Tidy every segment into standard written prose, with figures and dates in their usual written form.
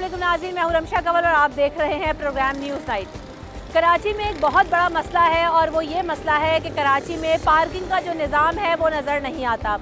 अस्सलामुअलैकुम नाज़रीन, मैं हूं रमशा कंवल और आप देख रहे हैं प्रोग्राम न्यूज़ नाइट। कराची में एक बहुत बड़ा मसला है और वो ये मसला है कि कराची में पार्किंग का जो निज़ाम है वो नज़र नहीं आता।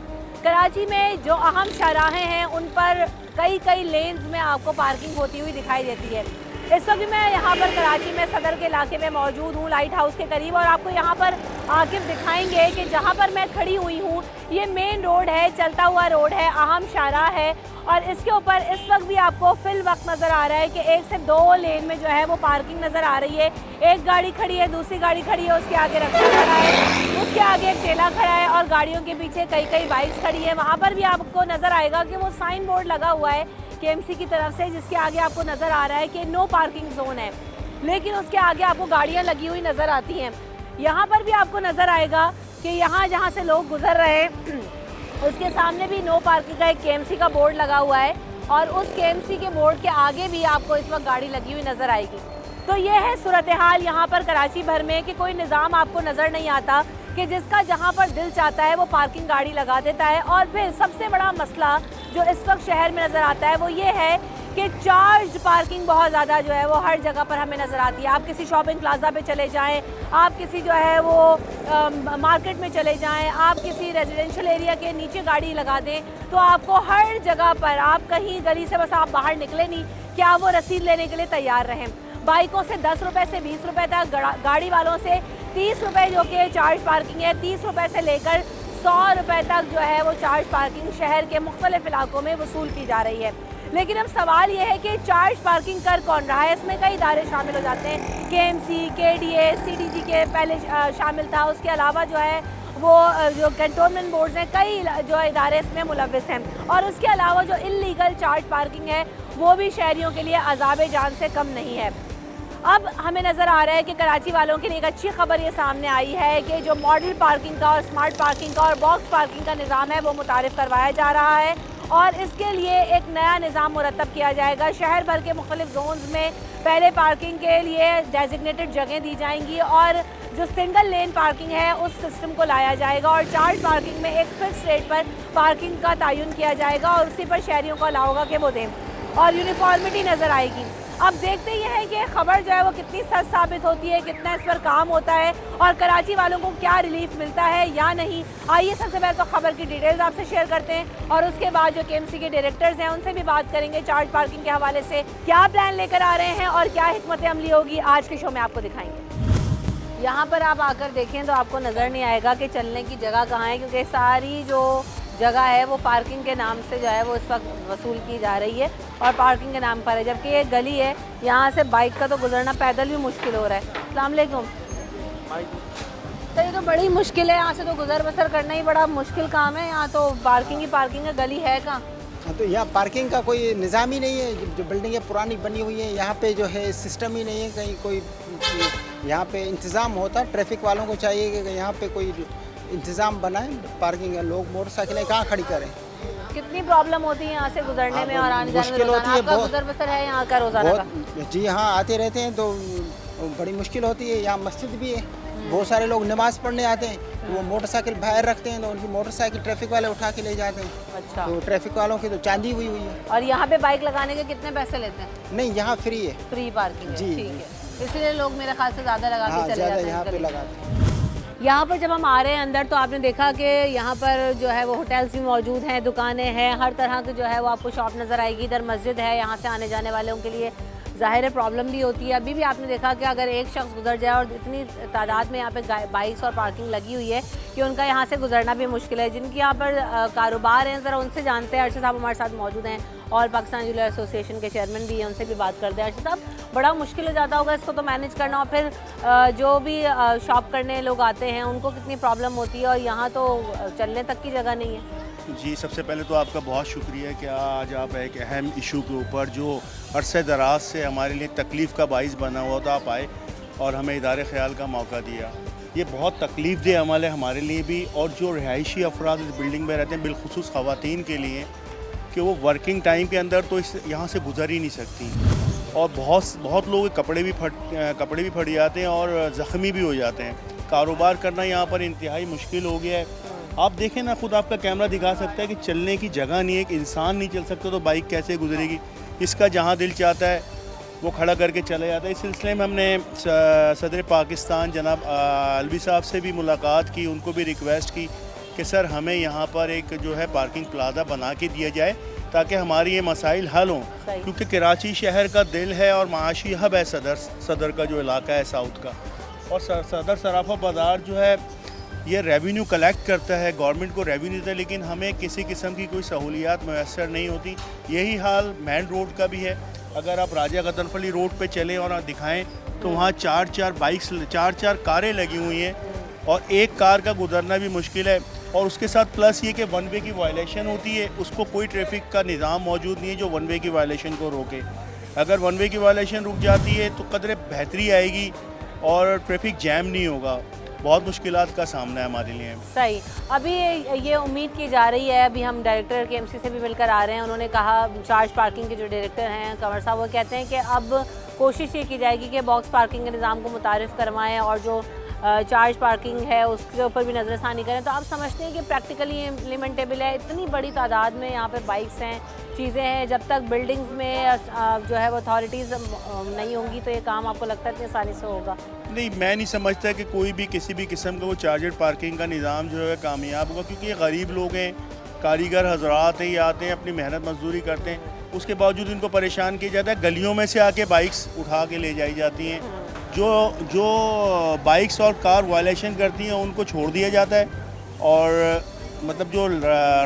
कराची में जो अहम शाहराहें हैं उन पर कई लेन्स में आपको पार्किंग होती हुई दिखाई देती है। इस वक्त मैं यहाँ पर कराची में सदर के इलाके में मौजूद हूँ, लाइट हाउस के करीब, और आपको यहाँ पर आकिब दिखाएंगे कि जहाँ पर मैं खड़ी हुई हूँ ये मेन रोड है, चलता हुआ रोड है, अहम शाहराह है, और इसके ऊपर इस वक्त भी आपको फिल वक्त नज़र आ रहा है कि 1 से 2 लेन में जो है वो पार्किंग नज़र आ रही है। एक गाड़ी खड़ी है, दूसरी गाड़ी खड़ी है, उसके आगे रक्षा खड़ा है, उसके आगे एक ठेला खड़ा है और गाड़ियों के पीछे कई बाइक्स खड़ी है। वहाँ पर भी आपको नज़र आएगा कि वो साइन बोर्ड लगा हुआ है KMC की तरफ से, जिसके आगे आपको नज़र आ रहा है कि नो पार्किंग जोन है, लेकिन उसके आगे आपको गाड़ियाँ लगी हुई नज़र आती हैं। यहाँ पर भी आपको नज़र आएगा कि यहाँ जहाँ से लोग गुजर रहे हैं उसके सामने भी नो पार्किंग का एक KMC का बोर्ड लगा हुआ है, और उस KMC के बोर्ड के आगे भी आपको इस वक्त गाड़ी लगी हुई नज़र आएगी। तो ये है सूरत हाल यहाँ पर कराची भर में कि कोई निज़ाम आपको नज़र नहीं आता कि जिसका जहाँ पर दिल चाहता है वो पार्किंग गाड़ी लगा देता है। और फिर सबसे बड़ा मसला जो इस वक्त शहर में नज़र आता है वो ये है कि चार्ज पार्किंग बहुत ज़्यादा जो है वो हर जगह पर हमें नज़र आती है। आप किसी शॉपिंग प्लाजा पे चले जाएं, आप किसी जो है वो मार्केट में चले जाएं, आप किसी रेजिडेंशियल एरिया के नीचे गाड़ी लगा दें, तो आपको हर जगह पर, आप कहीं गली से बस आप बाहर निकले नहीं कि आप वो रसीद लेने के लिए तैयार रहें। बाइकों से 10 रुपये से 20 रुपये तक, गाड़ी वालों से 30 रुपये जो कि चार्ज पार्किंग है, 30 रुपये से लेकर 100 रुपये तक जो है वो चार्ज पार्किंग शहर के मुख्तलिफ इलाकों में वसूल की जा रही है। लेकिन अब सवाल ये है कि चार्ज पार्किंग कर कौन रहा है? इसमें कई इदारे शामिल हो जाते हैं, KMC, KDA, CDG के पहले शामिल था, उसके अलावा जो है वो जो कंटोनमेंट बोर्ड्स हैं, कई जो इदारे इसमें मुलव्विस हैं, और उसके अलावा जो इल्लीगल चार्ज पार्किंग है वो भी शहरियों के लिए अज़ाब जान से कम नहीं है। अब हमें नज़र आ रहा है कि कराची वालों के लिए एक अच्छी खबर ये सामने आई है कि जो मॉडल पार्किंग का और स्मार्ट पार्किंग का और बॉक्स पार्किंग का निज़ाम है वो मुतारिफ़ करवाया जा रहा है, और इसके लिए एक नया निज़ाम मुरतब किया जाएगा। शहर भर के मुख्तलिफ जोन्स में पहले पार्किंग के लिए डेजिग्नेटेड जगह दी जाएंगी, और जो सिंगल लेन पार्किंग है उस सिस्टम को लाया जाएगा, और चार्ज पार्किंग में एक फिक्स रेट पर पार्किंग का तयन किया जाएगा और उसी पर शहरियों को अलाउ होगा कि वो दें, और यूनिफॉर्मिटी नज़र आएगी। अब देखते ही हैं कि खबर जो है वो कितनी सच साबित होती है, कितना इस पर काम होता है और कराची वालों को क्या रिलीफ मिलता है या नहीं। आइए सबसे पहले तो खबर की डिटेल्स आपसे शेयर करते हैं, और उसके बाद जो KMC के डायरेक्टर्स हैं उनसे भी बात करेंगे चार्ज पार्किंग के हवाले से क्या प्लान लेकर आ रहे हैं और क्या हिकमत अमली होगी, आज के शो में आपको दिखाएंगे। यहाँ पर आप आकर देखें तो आपको नज़र नहीं आएगा कि चलने की जगह कहाँ है, क्योंकि सारी जो जगह है वो पार्किंग के नाम से जो है वो इस वक्त वसूल की जा रही है और पार्किंग के नाम पर है, जबकि ये गली है, यहाँ से बाइक का तो गुजरना पैदल भी मुश्किल हो रहा है। अस्सलाम वालेकुम। तो ये तो बड़ी मुश्किल है, यहाँ से तो गुजर बसर करना ही बड़ा मुश्किल काम है। यहाँ तो पार्किंग ही पार्किंग है, गली है कहाँ? हाँ, तो यहाँ पार्किंग का कोई निज़ाम ही नहीं है। जो बिल्डिंगें पुरानी बनी हुई है यहाँ पे जो है सिस्टम ही नहीं है, कहीं कोई यहाँ पे इंतज़ाम होता। ट्रैफिक वालों को चाहिए कि यहाँ पे कोई इंतज़ाम बनाए पार्किंग है। लोग मोटरसाइकिलें कहाँ खड़ी करें? कितनी प्रॉब्लम होती है यहाँ से गुजरने में और आने जाने में? मुश्किल होती है बहुत। गुजर बसर है यहाँ का रोज़ाना का? जी हाँ, आते रहते हैं तो बड़ी मुश्किल होती है। यहाँ मस्जिद भी है, बहुत सारे लोग नमाज़ पढ़ने आते हैं, वो मोटरसाइकिल बाहर रखते हैं तो उनकी मोटरसाइकिल ट्रैफिक वाले उठा के ले जाते हैं। अच्छा, तो ट्रैफिक वालों की तो चांदी हुई है। और यहाँ पे बाइक लगाने के कितने पैसे लेते हैं? नहीं, यहाँ फ्री है, फ्री पार्किंग है। जी, ठीक है, इसलिए लोग मेरे ख्याल से ज़्यादा लगा के चले जाते हैं यहाँ पे लगाते हैं। यहाँ पर जब हम आ रहे हैं अंदर तो आपने देखा कि यहाँ पर जो है वो होटल्स भी मौजूद हैं, दुकानें हैं, हर तरह की जो है वो आपको शॉप नज़र आएगी। इधर मस्जिद है, यहाँ से आने जाने वालों के लिए ज़ाहिर है प्रॉब्लम भी होती है। अभी भी आपने देखा कि अगर एक शख्स गुजर जाए, और इतनी तादाद में यहाँ पे बाइक्स और पार्किंग लगी हुई है कि उनका यहाँ से गुजरना भी मुश्किल है। जिनकी यहाँ पर कारोबार हैं ज़रा उनसे जानते हैं। अर्शद साहब हमारे साथ मौजूद हैं और पाकिस्तान ज्वेलर एसोसिएशन के चेयरमैन भी हैं, उनसे भी बात करते हैं। अर्शद साहब, बड़ा मुश्किल हो जाता होगा इसको तो मैनेज करना, और फिर जो भी शॉप करने लोग आते हैं उनको कितनी प्रॉब्लम होती है, और यहाँ तो चलने तक की जगह नहीं है। जी, सबसे पहले तो आपका बहुत शुक्रिया कि आज आप एक अहम इशू के ऊपर जो अरसे दराज से हमारे लिए तकलीफ़ का बाइस बना हुआ तो आप आए और हमें इदारे ख़याल का मौका दिया। ये बहुत तकलीफ़ दे अमल है हमारे लिए भी, और जो रिहायशी अफराद इस बिल्डिंग में रहते हैं, बिलखुसूस ख़वातीन के लिए, कि वो वर्किंग टाइम के अंदर तो इस यहाँ से गुजर ही नहीं सकती, और बहुत लोग कपड़े भी फट जाते हैं और ज़ख्मी भी हो जाते हैं। कारोबार करना यहाँ पर इंतहाई मुश्किल हो गया है। आप देखें ना, खुद आपका कैमरा दिखा सकता है कि चलने की जगह नहीं है, एक इंसान नहीं चल सकता तो बाइक कैसे गुजरेगी। इसका जहाँ दिल चाहता है वो खड़ा करके चला जाता है। इस सिलसिले में हमने सदर पाकिस्तान जनाब अलवी साहब से भी मुलाकात की, उनको भी रिक्वेस्ट की कि सर हमें यहाँ पर एक जो है पार्किंग प्लाजा बना के दिया जाए ताकि हमारी ये मसाइल हल हों, क्योंकि कराची शहर का दिल है और माशी हब है सदर का जो इलाका है साउथ का। और सदर सराफा बाज़ार जो है ये रेवेन्यू कलेक्ट करता है, गवर्नमेंट को रेवेन्यू देता है, लेकिन हमें किसी किस्म की कोई सहूलियात मैसर नहीं होती। यही हाल मेन रोड का भी है। अगर आप राजा गदनफली रोड पे चलें और दिखाएं तो वहाँ चार कारें लगी हुई हैं और एक कार का गुजरना भी मुश्किल है। और उसके साथ प्लस ये कि वन वे की वायलेशन होती है, उसको कोई ट्रैफिक का निज़ाम मौजूद नहीं है जो वन वे की वायलेशन को रोके। अगर वन वे की वायलेशन रुक जाती है तो कदरे बेहतरी आएगी और ट्रैफिक जैम नहीं होगा। बहुत मुश्किलात का सामना है हमारे लिए। सही। अभी ये उम्मीद की जा रही है, अभी हम डायरेक्टर KMC से भी मिलकर आ रहे हैं, उन्होंने कहा, चार्ज पार्किंग के जो डायरेक्टर हैं कंवर साहब, वो कहते हैं कि अब कोशिश ये की जाएगी कि बॉक्स पार्किंग के निज़ाम को मुतारिफ़ करवाएं और जो चार्ज पार्किंग है उसके ऊपर भी नज़रसानी करें। तो आप समझते हैं कि प्रैक्टिकली इम्प्लीमेंटेबल है? इतनी बड़ी तादाद में यहाँ पर बाइक्स हैं, चीज़ें हैं, जब तक बिल्डिंग्स में जो है वो अथॉरिटीज़ नहीं होंगी तो ये काम आपको लगता है इतनी आसानी से होगा? नहीं, मैं नहीं समझता कि कोई भी किसी भी किस्म का वो चार्जर पार्किंग का निज़ाम जो है कामयाब होगा, क्योंकि ये गरीब लोग हैं, कारीगर हजरात हैं, ये आते हैं अपनी मेहनत मजदूरी करते हैं, उसके बावजूद इनको परेशान किया जाता है। गलियों में से आके बाइक्स उठा के ले जाई जाती हैं। जो बाइक्स और कार वायलेशन करती हैं उनको छोड़ दिया जाता है, और मतलब जो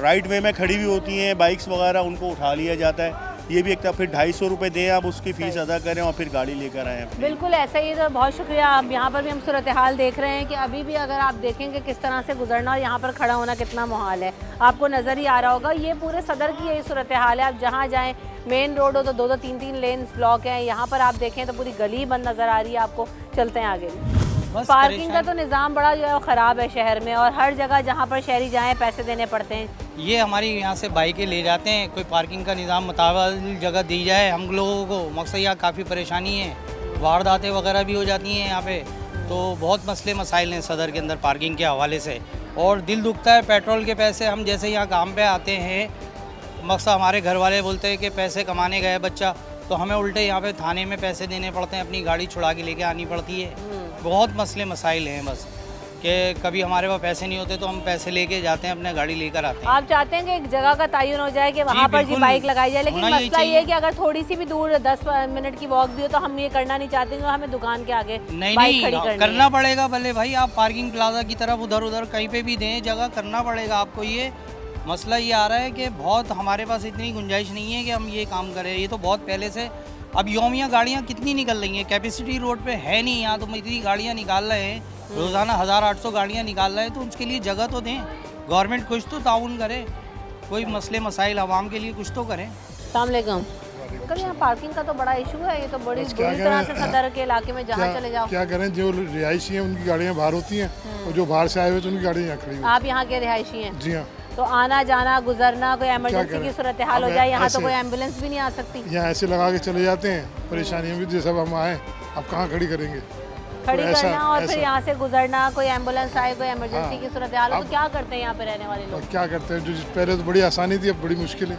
राइट वे में खड़ी हुई होती हैं बाइक्स वगैरह उनको उठा लिया जाता है। ये भी एक तो फिर 250 रुपये दें आप उसकी फ़ीस अदा करें और फिर गाड़ी लेकर आएँ। बिल्कुल ऐसा ही। तो बहुत शुक्रिया। अब यहाँ पर भी हम सूरत हाल देख रहे हैं कि अभी भी अगर आप देखेंगे किस तरह से गुजरना और यहाँ पर खड़ा होना कितना मुहाल है, आपको नज़र ही आ रहा होगा। ये पूरे सदर की यही सूरत हाल है। आप जहाँ जाएँ, मेन रोड हो तो 2-3 लेन्स ब्लॉक हैं, यहाँ पर आप देखें तो पूरी गली बंद नज़र आ रही है आपको। चलते हैं आगे। पार्किंग का तो निज़ाम बड़ा जो है ख़राब है शहर में, और हर जगह जहाँ पर शहरी जाएँ पैसे देने पड़ते हैं। ये हमारी यहाँ से बाइकें ले जाते हैं, कोई पार्किंग का निज़ाम मुताबिक जगह दी जाए हम लोगों को। मकसद यहाँ काफ़ी परेशानी है, वारदातें वगैरह भी हो जाती हैं यहाँ पे, तो बहुत मसले मसाइल हैं सदर के अंदर पार्किंग के हवाले से। और दिल दुखता है, पेट्रोल के पैसे हम जैसे यहाँ काम पे आते हैं, मकसद हमारे घर वाले बोलते हैं कि पैसे कमाने गए बच्चा, तो हमें उल्टे यहाँ पे थाने में पैसे देने पड़ते हैं, अपनी गाड़ी छुड़ा के लेके आनी पड़ती है। बहुत मसले मसाइल हैं बस, कि कभी हमारे पास पैसे नहीं होते तो हम पैसे लेके जाते हैं, अपने गाड़ी लेकर आते हैं। आप चाहते हैं कि एक जगह का तयन हो जाए कि वहाँ पर जी बाइक लगाई जाए, लेकिन मसला ये है कि अगर थोड़ी सी भी दूर 10 मिनट की वॉक भी हो तो हम ये करना नहीं चाहते हैं, हमें दुकान के आगे बाइक खड़ी करनी करना पड़ेगा। भले भाई आप पार्किंग प्लाजा की तरफ उधर कहीं पे भी दें जगह, करना पड़ेगा आपको। ये मसला ये आ रहा है कि बहुत हमारे पास इतनी गुंजाइश नहीं है कि हम ये काम करें। ये तो बहुत पहले से, अब योमिया गाड़ियाँ कितनी निकल रही हैं, कैपेसिटी रोड पे है नहीं यहाँ, तो इतनी गाड़ियाँ निकाल रहे हैं, रोज़ाना 1800 गाड़ियाँ निकाल रहे हैं, तो उसके लिए जगह तो दें। गवर्नमेंट कुछ तो ताउन करे, कोई मसले मसाइल आवाम के लिए कुछ तो करें। अस्सलाम वालेकुम। कल यहाँ पार्किंग का तो बड़ा इशू है, ये तो बड़ी बुरी तरह से सदर के इलाके में जहाँ चले जाओ। क्या करें, जो रिहायशी हैं उनकी गाड़ियाँ बाहर होती हैं और जो बाहर से आए हुए तो उनकी गाड़ियाँ यहाँ खड़ी हैं। आप यहाँ के रिहायशी हैं? जी हाँ। तो आना जाना गुजरना, कोई इमरजेंसी की सूरत हाल हो जाए यहाँ तो कोई एम्बुलेंस भी नहीं आ सकती। यहाँ ऐसे लगा के चले जाते हैं, परेशानियाँ भी जैसे हम आए, अब कहाँ खड़ी करेंगे, खड़ी करना और फिर यहाँ से गुजरना, कोई एम्बुलेंस आए, कोई इमरजेंसी की सूरत हाल हो तो क्या करते हैं यहाँ पे रहने वाले लोग? क्या करते हैं, जो पहले तो बड़ी आसानी थी अब बड़ी मुश्किल है।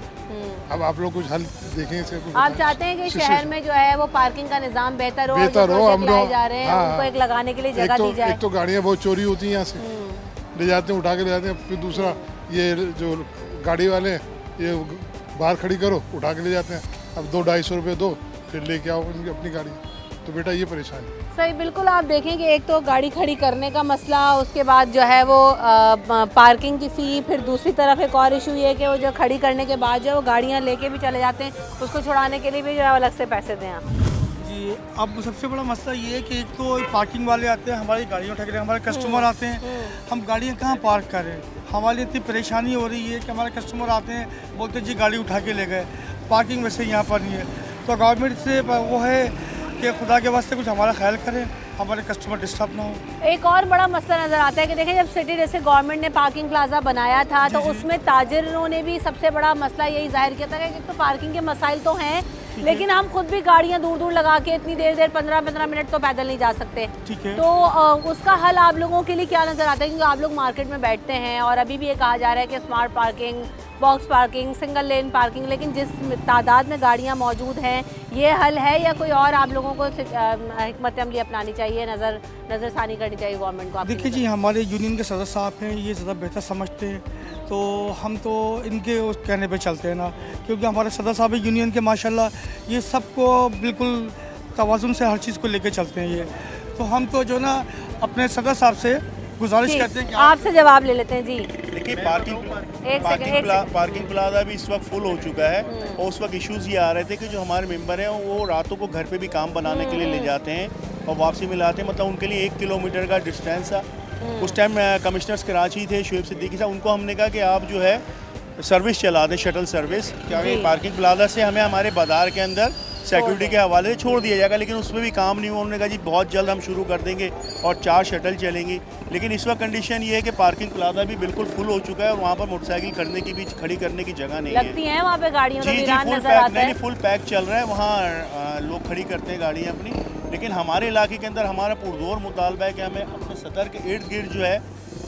अब आप लोग कुछ हल देखें इसके। आप चाहते हैं कि शहर में जो है वो पार्किंग का निजाम बेहतर हो, हम लोग जा रहे हैं उनको एक लगाने के लिए जगह दी जाए। एक तो गाड़ियाँ बहुत चोरी होती हैं यहाँ से, ले जाते हैं, उठा के ले जाते हैं। फिर दूसरा ये जो गाड़ी वाले ये बाहर खड़ी करो, उठा के ले जाते हैं। अब 200-250 रुपये दो, फिर लेके आओ उनकी अपनी गाड़ी। तो बेटा ये परेशानी सही। बिल्कुल आप देखें कि एक तो गाड़ी खड़ी करने का मसला, उसके बाद जो है वो पार्किंग की फ़ी, फिर दूसरी तरफ एक और इशू ये है कि वो जो खड़ी करने के बाद जो है वो गाड़ियाँ लेके भी चले जाते हैं, उसको छुड़ाने के लिए भी जो है अलग से पैसे दें आप। जी, अब सबसे बड़ा मसला ये है कि एक तो पार्किंग वाले आते हैं, हमारी गाड़ियाँ उठा के, हमारे कस्टमर आते हैं, हम गाड़ियाँ कहाँ पार्क करें। हमारी इतनी परेशानी हो रही है कि हमारे कस्टमर आते हैं, बोलते हैं जी गाड़ी उठा के ले गए, पार्किंग वैसे यहाँ पर नहीं है। तो गवर्नमेंट से वो है कि खुदा के वास्ते कुछ हमारा ख्याल करें, हमारे कस्टमर डिस्टर्ब ना हो। एक और बड़ा मसला नज़र आता है कि देखिए, जब सिटी जैसे गवर्नमेंट ने पार्किंग प्लाजा बनाया था तो उसमें ताजिरों ने भी सबसे बड़ा मसला यही जाहिर किया था कि तो पार्किंग के मसाइल तो हैं, लेकिन हम खुद भी गाड़ियाँ दूर दूर लगा के इतनी देर 15-15 मिनट तो पैदल नहीं जा सकते। ठीक है। तो उसका हल आप लोगों के लिए क्या नज़र आता है? क्योंकि आप लोग मार्केट में बैठते हैं और अभी भी ये कहा जा रहा है कि smart parking, box parking, single lane parking, लेकिन जिस तादाद में गाड़ियाँ मौजूद हैं ये हल है या कोई और आप लोगों को हिकमत अमली अपनानी चाहिए, नज़रसानी करनी चाहिए गवर्नमेंट को? देखिए जी, हमारे यूनियन के सदस्य साहब हैं, ये ज़्यादा बेहतर समझते हैं, तो हम तो इनके उस कहने पे चलते हैं ना, क्योंकि हमारे सदस्य साहब हैं यूनियन के माशाल्लाह, ये सबको बिल्कुल तवाज़ुन से हर चीज़ को लेके चलते हैं ये। तो हम तो जो ना अपने सदस्य साहब से गुजारिश करते हैं कि आपसे जवाब ले लेते हैं जी। देखिए पार्किंग प्लाजा भी इस वक्त फुल हो चुका है और उस वक्त इश्यूज ये आ रहे थे कि जो हमारे मेंबर हैं वो रातों को घर पे भी काम बनाने के लिए ले जाते हैं और वापसी में लाते हैं, मतलब उनके लिए 1 किलोमीटर का डिस्टेंस था। उस टाइम कमिश्नर्स कराची थे शुएब सिद्दीकी साहब, उनको हमने कहा कि आप जो है सर्विस चला दें, शटल सर्विस, क्योंकि पार्किंग प्लाजा से हमें हमारे बाजार के अंदर सिक्योरिटी के हवाले से छोड़ दिया जाएगा, लेकिन उसमें भी काम नहीं हुआ। उन्होंने कहा जी बहुत जल्द हम शुरू कर देंगे और 4 शटल चलेंगी, लेकिन इस वक्त कंडीशन ये है कि पार्किंग प्लाजा भी बिल्कुल फुल हो चुका है और वहाँ पर मोटरसाइकिल करने की भी खड़ी करने की जगह नहीं लगती है वहाँ पे गाड़ियों जी फुल पैक चल रहा है, वहाँ लोग खड़ी करते हैं गाड़ियाँ अपनी। लेकिन हमारे इलाके के अंदर हमारा पुरजोर मुतालबा है कि हमें अपने सदर के इर्द गिर्द जो है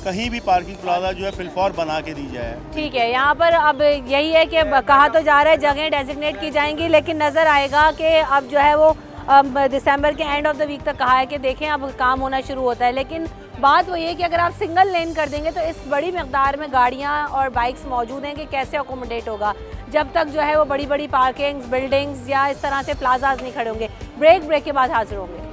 कहीं भी पार्किंग प्लाजा जो है फिलफौर बना के दी जाए। ठीक है, यहाँ पर अब यही है कि कहा तो जा रहा है जगह डेजिग्नेट की जाएंगी, लेकिन नज़र आएगा कि अब जो है वो दिसंबर के एंड ऑफ द वीक तक कहा है कि देखें अब काम होना शुरू होता है। लेकिन बात वो ये कि अगर आप सिंगल लेन कर देंगे तो इस बड़ी मकदार में गाड़ियाँ और बाइक्स मौजूद हैं कि कैसे अकोमोडेट होगा जब तक जो है वो बड़ी बड़ी पार्किंग्स, बिल्डिंग्स या इस तरह से प्लाजाज नहीं खड़े होंगे। ब्रेक के बाद हाजिर होंगे।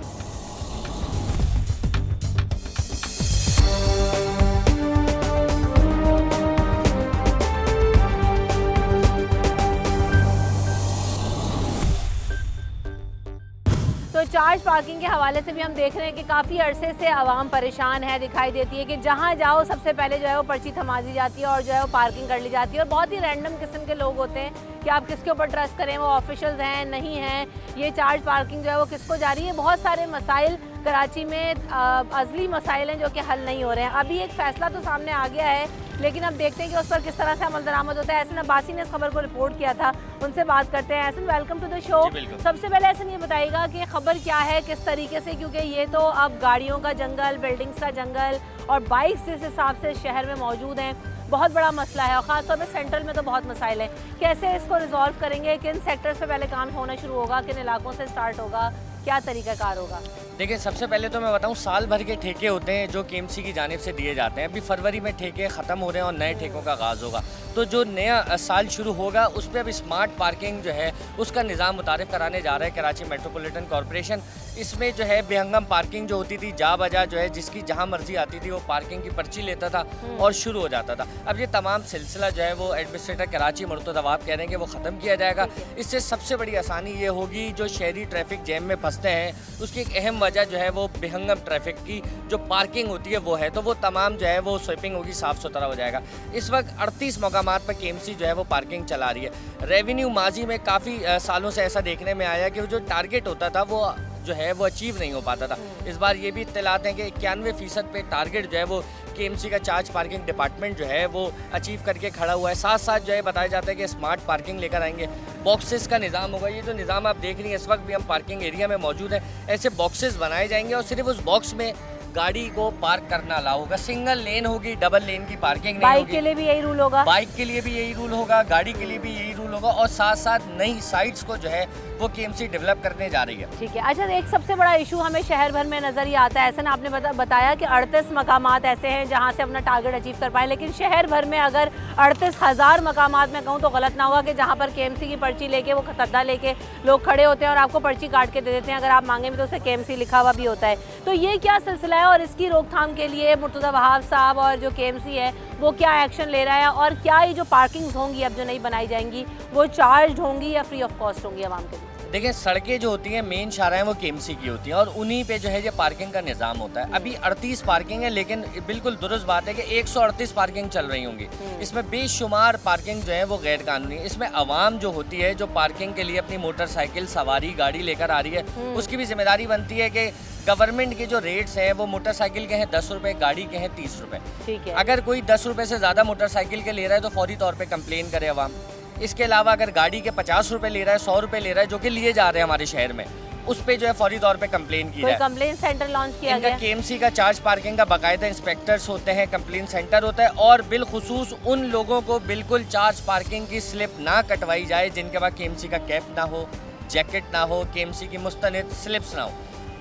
तो चार्ज पार्किंग के हवाले से भी हम देख रहे हैं कि काफ़ी अरसे से आवाम परेशान है। दिखाई देती है कि जहाँ जाओ सबसे पहले जो है वो पर्ची थमा दी जाती है और जो है वो पार्किंग कर ली जाती है और बहुत ही रैंडम किस्म के लोग होते हैं कि आप किसके ऊपर ट्रस्ट करें, वो ऑफिशियल्स हैं नहीं हैं, ये चार्ज पार्किंग जो है वो किसको जा रही है। बहुत सारे मसाइल कराची में अज़ली मसाइल हैं जो कि हल नहीं हो रहे हैं। अभी एक फ़ैसला तो सामने आ गया है, लेकिन अब देखते हैं कि उस पर किस तरह से अमल दरामद होता है। एहसन अब्बासी ने इस खबर को रिपोर्ट किया था, उनसे बात करते हैं। Ehsan, welcome to the show. सबसे पहले एहसन ये बताइएगा कि खबर क्या है, किस तरीके से, क्योंकि ये तो अब गाड़ियों का जंगल, बिल्डिंग्स का जंगल और बाइक्स जिस हिसाब से शहर में मौजूद हैं बहुत बड़ा मसला है और ख़ासतौर पर सेंट्रल में तो बहुत मसाइल हैं। कैसे इसको रिजॉल्व करेंगे? किन सेक्टर्स पे पहले काम होना शुरू होगा, किन इलाकों से स्टार्ट होगा, क्या तरीक़ाकार होगा? देखिए, सबसे पहले तो मैं बताऊं, साल भर के ठेके होते हैं जो केएमसी की जानिब से दिए जाते हैं। अभी फरवरी में ठेके ख़त्म हो रहे हैं और नए ठेकों का आगाज़ होगा। तो जो नया साल शुरू होगा उस पर अब स्मार्ट पार्किंग जो है उसका निज़ाम मुतारिफ़ कराने जा रहा है कराची मेट्रोपॉलिटन कॉरपोरेशन। इसमें जो है बेहंगम पार्किंग जो होती थी, जा बजा जो है जिसकी जहाँ मर्जी आती थी वो पार्किंग की पर्ची लेता था और शुरू हो जाता था। अब ये तमाम सिलसिला जो है वो एडमिनिस्ट्रेटर कराची मुर्तज़ा कह रहे हैं कि वो ख़त्म किया जाएगा। इससे सबसे बड़ी आसानी ये होगी, जो शहरी ट्रैफिक जैम में फंसते हैं उसकी एक अहम वजह जो है वो बेहंगम ट्रैफिक की जो पार्किंग होती है वो है, तो वो तमाम जो है वो स्वीपिंग होगी, साफ़ सुथरा हो जाएगा। इस वक्त 38 मकामात पर केएमसी जो है वो पार्किंग चला रही है। रेवेन्यू माजी में काफ़ी सालों से ऐसा देखने में आया कि जो टारगेट होता था वो जो है वो अचीव नहीं हो पाता था। इस बार ये भी इत्तलात हैं कि 91% पे टारगेट जो है वो केएमसी का चार्ज पार्किंग डिपार्टमेंट जो है वो अचीव करके खड़ा हुआ है। साथ साथ जो है बताया जाता है कि स्मार्ट पार्किंग लेकर आएंगे, बॉक्सेस का निज़ाम होगा। ये जो निज़ाम आप देख रही हैं इस वक्त भी हम पार्किंग एरिया में मौजूद है, ऐसे बॉक्सेस बनाए जाएंगे और सिर्फ उस बॉक्स में गाड़ी को पार्क करना अलाउ होगा। सिंगल लेन होगी, डबल लेन की पार्किंग नहीं होगी। बाइक के लिए भी यही रूल होगा? बाइक के लिए भी यही रूल होगा, गाड़ी के लिए भी यही रूल होगा और साथ साथ नई साइट्स को जो है वो केएमसी डेवलप करने जा रही है। ठीक है। अच्छा, एक सबसे बड़ा इशू हमें शहर भर में नज़र ही आता है। ऐसा ना आपने बताया कि 38 मकामात ऐसे हैं जहां से अपना टारगेट अचीव कर पाए, लेकिन शहर भर में अगर 38,000 मकामात में कहूँ तो गलत ना होगा कि जहाँ पर केएमसी की पर्ची लेके वो खतरदा लेके लोग खड़े होते हैं और आपको पर्ची काट के दे देते हैं। अगर आप मांगे भी तो उससे केएमसी लिखा हुआ भी होता है। तो ये क्या सिलसिला है और इसकी रोकथाम के लिए मुर्तज़ा वहाब साहब और जो केएमसी है वो क्या एक्शन ले रहा है और क्या ये जो पार्किंग्स होंगी अब जो नई बनाई जाएंगी वो चार्ज होंगी या फ्री ऑफ कॉस्ट होंगी आवाम के लिए? देखिए, सड़कें जो होती हैं मेन शाहराहें वो केएमसी की होती हैं और उन्हीं पे जो है ये पार्किंग का निज़ाम होता है। अभी 38 पार्किंग है, लेकिन बिल्कुल दुरुस्त बात है कि 138 पार्किंग चल रही होंगी। इसमें बेशुमार पार्किंग जो है वो गैर कानूनी है। इसमें आवाम जो होती है जो पार्किंग के लिए अपनी मोटरसाइकिल सवारी गाड़ी लेकर आ रही है उसकी भी जिम्मेदारी बनती है कि गवर्नमेंट के जो रेट्स हैं वो मोटरसाइकिल के हैं 10 रुपये, गाड़ी के हैं 30 रुपये। ठीक है। अगर कोई 10 रुपये से ज़्यादा मोटरसाइकिल के ले रहा है तो फौरी तौर पर कंप्लेन करे आवाम। इसके अलावा अगर गाड़ी के 50 रुपये ले रहा है, 100 रुपये ले रहा है, जो कि लिए जा रहे हैं हमारे शहर में, उस पे जो है फौरी तौर पे कंप्लेन की कोई जाए। कंप्लेन सेंटर लॉन्च किया इनका गया? केएमसी का चार्ज पार्किंग का बाकायदा इंस्पेक्टर्स होते हैं, कंप्लेन सेंटर होता है, और बिलखुसूस उन लोगों को बिल्कुल चार्ज पार्किंग की स्लिप ना कटवाई जाए जिनके पास केएमसी का कैप ना हो, जैकेट ना हो, केएमसी की मुस्तनिद स्लिप्स ना हो।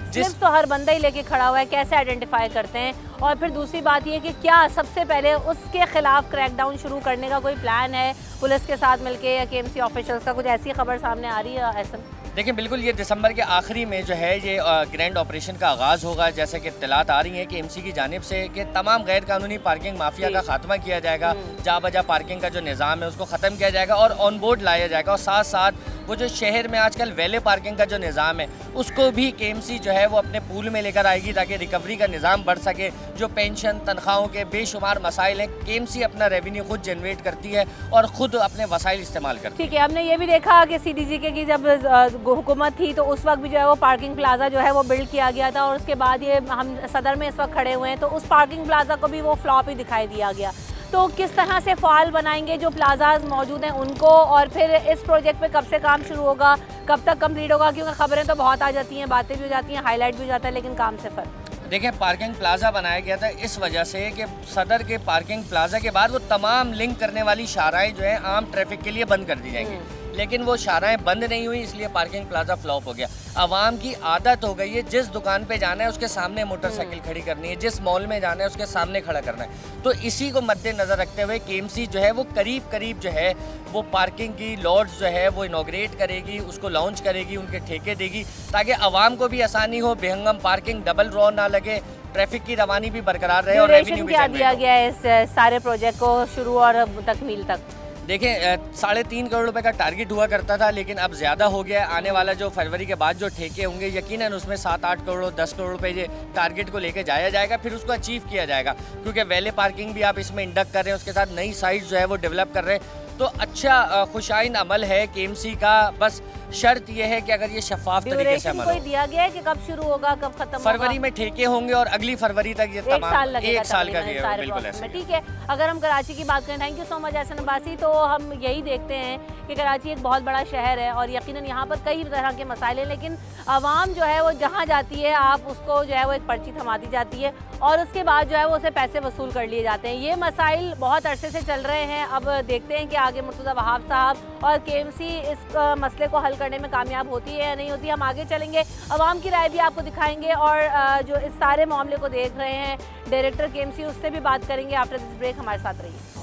स्लिप्स तो हर बंदा ही लेके खड़ा हुआ है, कैसे आइडेंटिफाई करते हैं? और फिर दूसरी बात ये कि क्या सबसे पहले उसके खिलाफ क्रैकडाउन शुरू करने का कोई प्लान है पुलिस के साथ मिलके या केएमसी ऑफिशियल्स का? कुछ ऐसी खबर सामने आ रही है ऐसा? देखिए बिल्कुल, ये दिसंबर के आखिरी में जो है ये ग्रैंड ऑपरेशन का आगाज़ होगा, जैसे कि इत्तलात आ रही हैं कि एमसी की जानिब से कि तमाम गैर कानूनी पार्किंग माफिया का खात्मा किया जाएगा, जा बजा पार्किंग का जो निज़ाम है उसको ख़त्म किया जाएगा और ऑन बोर्ड लाया जाएगा, और साथ साथ वो जो शहर में आजकल वैले पार्किंग का जो निज़ाम है उसको भी केएमसी जो है वो अपने पूल में लेकर आएगी ताकि रिकवरी का निज़ाम बढ़ सके। जो पेंशन तनख्वाहों के बेशुमार मसाइल हैं, केएमसी अपना रेवेन्यू खुद जनरेट करती है और ख़ुद अपने वसाइल इस्तेमाल करती है। ठीक है, हमने ये भी देखा कि CDGK की जब हुकूमत थी तो उस वक्त भी जो है वो पार्किंग प्लाजा जो है वो बिल्ड किया गया था, और उसके बाद ये हम सदर में इस वक्त खड़े हुए हैं तो उस पार्किंग प्लाजा को भी वो फ्लॉप ही दिखाई दिया गया। तो किस तरह से फ़ाल बनाएंगे जो प्लाजाज मौजूद हैं उनको, और फिर इस प्रोजेक्ट पे कब से काम शुरू होगा, कब तक कंप्लीट होगा? क्योंकि खबरें तो बहुत आ जाती हैं, बातें भी हो जाती हैं, हाईलाइट भी हो जाता है, लेकिन काम से फ़र्क। देखिए, पार्किंग प्लाजा बनाया गया था इस वजह से कि सदर के पार्किंग प्लाजा के बाद वो तमाम लिंक करने वाली शाहराएं जो है आम ट्रैफिक के लिए बंद कर दी जाएंगी, लेकिन वो शाहराएं बंद नहीं हुई, इसलिए पार्किंग प्लाजा फ्लॉप हो गया। आवाम की आदत हो गई है जिस दुकान पे जाना है उसके सामने मोटरसाइकिल खड़ी करनी है, जिस मॉल में जाना है उसके सामने खड़ा करना है। तो इसी को मद्देनज़र रखते हुए केएमसी जो है वो करीब करीब जो है वो पार्किंग की लॉट्स जो है वो इनॉग्रेट करेगी, उसको लॉन्च करेगी, उनके ठेके देगी ताकि आवाम को भी आसानी हो, बेहंगम पार्किंग, डबल रॉ ना लगे, ट्रैफिक की रवानी भी बरकरार रहे और रेवेन्यू भी क्या दिया गया है इस सारे प्रोजेक्ट को शुरू और तकमील तक? देखिए 3.5 करोड़ रुपए का टारगेट हुआ करता था, लेकिन अब ज़्यादा हो गया है। आने वाला जो फरवरी के बाद जो ठेके होंगे यकीनन उसमें 7-8 करोड़ 10 करोड़ रुपए ये टारगेट को लेके जाया जाएगा, फिर उसको अचीव किया जाएगा। क्योंकि वैले पार्किंग भी आप इसमें इंडक्ट कर रहे हैं, उसके साथ नई साइट जो है वो डेवलप कर रहे हैं, तो अच्छा खुशाइन अमल है केएमसी का। बस शर्त यह है कि अगर ये शफाफ तरीके से अमल हो। कोई दिया गया है कि कब शुरू होगा, कब खत्म होगा? फरवरी में ठेके होंगे और अगली फरवरी तक ये तमाम 1 साल का सारे बिल्कुल ऐसे। ठीक है, अगर हम कराची की बात करें, thank you so much Ehsan Abbasi, तो हम यही देखते हैं कि कराची एक बहुत बड़ा शहर है और यकीनन यहाँ पर कई तरह के मसाइल हैं, लेकिन आवाम जो है वो जहाँ जाती है आप उसको जो है वो एक पर्ची थमा दी जाती है और उसके बाद जो है वो उसे पैसे वसूल कर लिए जाते हैं। ये मसाइल बहुत अरसे से चल रहे हैं। अब देखते हैं कि आगे मुर्तज़ा वहाब साहब और केएमसी इस मसले को हल करने में कामयाब होती है या नहीं होती। हम आगे चलेंगे, आवाम की राय भी आपको दिखाएंगे और जो इस सारे मामले को देख रहे हैं डायरेक्टर केएमसी, उससे भी बात करेंगे। आफ्टर दिस ब्रेक हमारे साथ रहिए।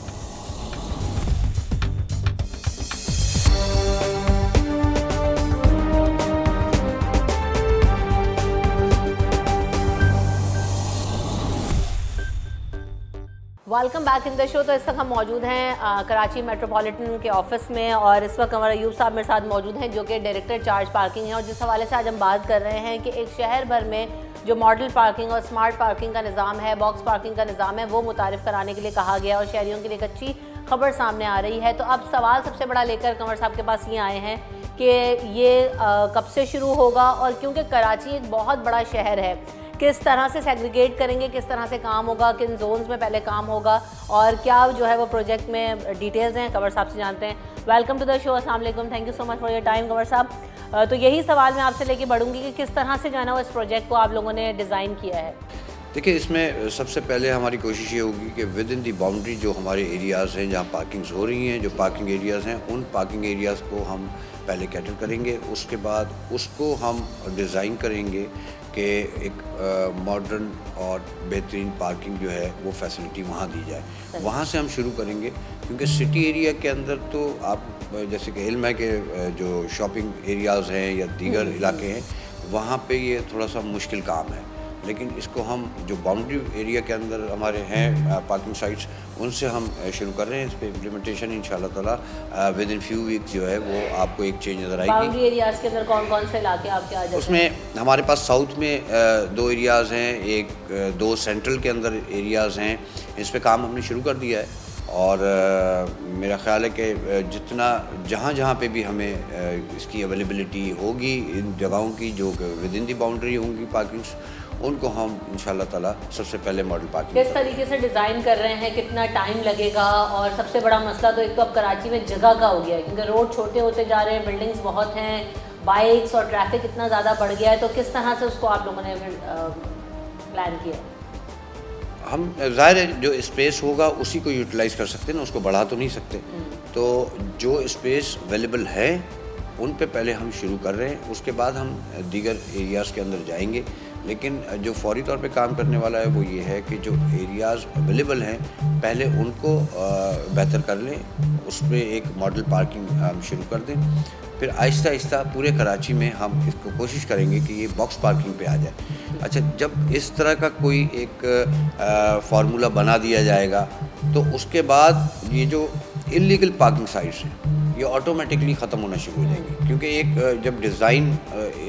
Welcome back in the show. तो इस वक्त हम मौजूद हैं कराची मेट्रोपॉलिटन के ऑफिस में और इस वक्त हमारे अयूब साहब मेरे साथ मौजूद हैं जो कि डायरेक्टर चार्ज पार्किंग है, और जिस हवाले से आज हम बात कर रहे हैं कि एक शहर भर में जो मॉडल पार्किंग और स्मार्ट पार्किंग का निज़ाम है, बॉक्स पार्किंग का निज़ाम है, वो मुतारिफ़ कराने के लिए कहा गया और शहरियों के लिए एक अच्छी खबर सामने आ रही है। तो अब सवाल सबसे बड़ा लेकर कंवर साहब के पास ये आए हैं कि ये कब से शुरू होगा, और क्योंकि कराची एक बहुत बड़ा शहर है, किस तरह से सेग्रीगेट करेंगे, किस तरह से काम होगा, किन जोन्स में पहले काम होगा और क्या जो है वो प्रोजेक्ट में डिटेल्स हैं, कंवर साहब से जानते हैं। वेलकम टू द शो, अस्सलाम वालेकुम, thank you so much for your time Kanwar साहब। तो यही सवाल मैं आपसे लेके बढ़ूंगी कि किस तरह से जो है ना वो इस प्रोजेक्ट को आप लोगों ने डिज़ाइन किया है। देखिए, इसमें सबसे पहले हमारी कोशिश ये होगी कि विद इन दी बाउंड्री जो हमारे एरियाज़ हैं जहाँ पार्किंग्स हो रही हैं, जो पार्किंग एरियाज़ हैं, उन पार्किंग एरियाज़ को हम पहले कैटर करेंगे। उसके बाद उसको हम डिज़ाइन करेंगे कि एक मॉडर्न और बेहतरीन पार्किंग जो है वो फैसिलिटी वहाँ दी जाए। वहाँ से हम शुरू करेंगे, क्योंकि सिटी एरिया के अंदर तो आप जैसे कि इल्म है कि जो शॉपिंग एरियाज़ हैं या दीगर इलाके हैं वहाँ पे ये थोड़ा सा मुश्किल काम है, लेकिन इसको हम जो बाउंड्री एरिया के अंदर हमारे हैं पार्किंग साइट्स, उनसे हम शुरू कर रहे हैं। इस पर इम्प्लीमेंटेशन इंशाल्लाह ताला विद इन फ्यू वीक जो है वो आपको एक चेंज नज़र आएगी। बाउंड्री एरियाज़ के अंदर कौन कौन से इलाके आपके आ जाते हैं? उसमें हमारे पास साउथ में 2 एरियाज़ हैं, 2 सेंट्रल के अंदर एरियाज़ हैं। इस पर काम हमने शुरू कर दिया है और मेरा ख़्याल है कि जितना जहाँ पे भी हमें इसकी अवेलेबिलिटी होगी इन जगहों की जो विद इन दी बाउंड्री होंगी पार्किंग्स, उनको हम इंशाल्लाह ताला सबसे पहले मॉडल पार्किंग किस तरीके से डिज़ाइन कर रहे हैं, कितना टाइम लगेगा? और सबसे बड़ा मसला तो एक तो अब कराची में जगह का हो गया है, क्योंकि रोड छोटे होते जा रहे हैं, बिल्डिंग्स बहुत हैं, बाइक्स और ट्रैफिक इतना ज़्यादा बढ़ गया है, तो किस तरह से उसको आप लोगों ने प्लान किया है? हम ज़ाहिर है जो स्पेस होगा उसी को यूटिलाइज़ कर सकते हैं ना, उसको बढ़ा तो नहीं सकते। तो जो स्पेस अवेलेबल है उन पे पहले हम शुरू कर रहे हैं, उसके बाद हम दीगर एरियाज़ के अंदर जाएंगे। लेकिन जो फौरी तौर पे काम करने वाला है वो ये है कि जो एरियाज़ अवेलेबल हैं पहले उनको बेहतर कर लें, उस पर एक मॉडल पार्किंग हम शुरू कर दें, फिर आहिस्ता आहिस्ता पूरे कराची में हम इसको कोशिश करेंगे कि ये बॉक्स पार्किंग पे आ जाए। अच्छा, जब इस तरह का कोई एक फार्मूला बना दिया जाएगा तो उसके बाद ये जो इलीगल पार्किंग साइट्स हैं ये ऑटोमेटिकली ख़त्म होना शुरू हो जाएंगे, क्योंकि एक जब डिज़ाइन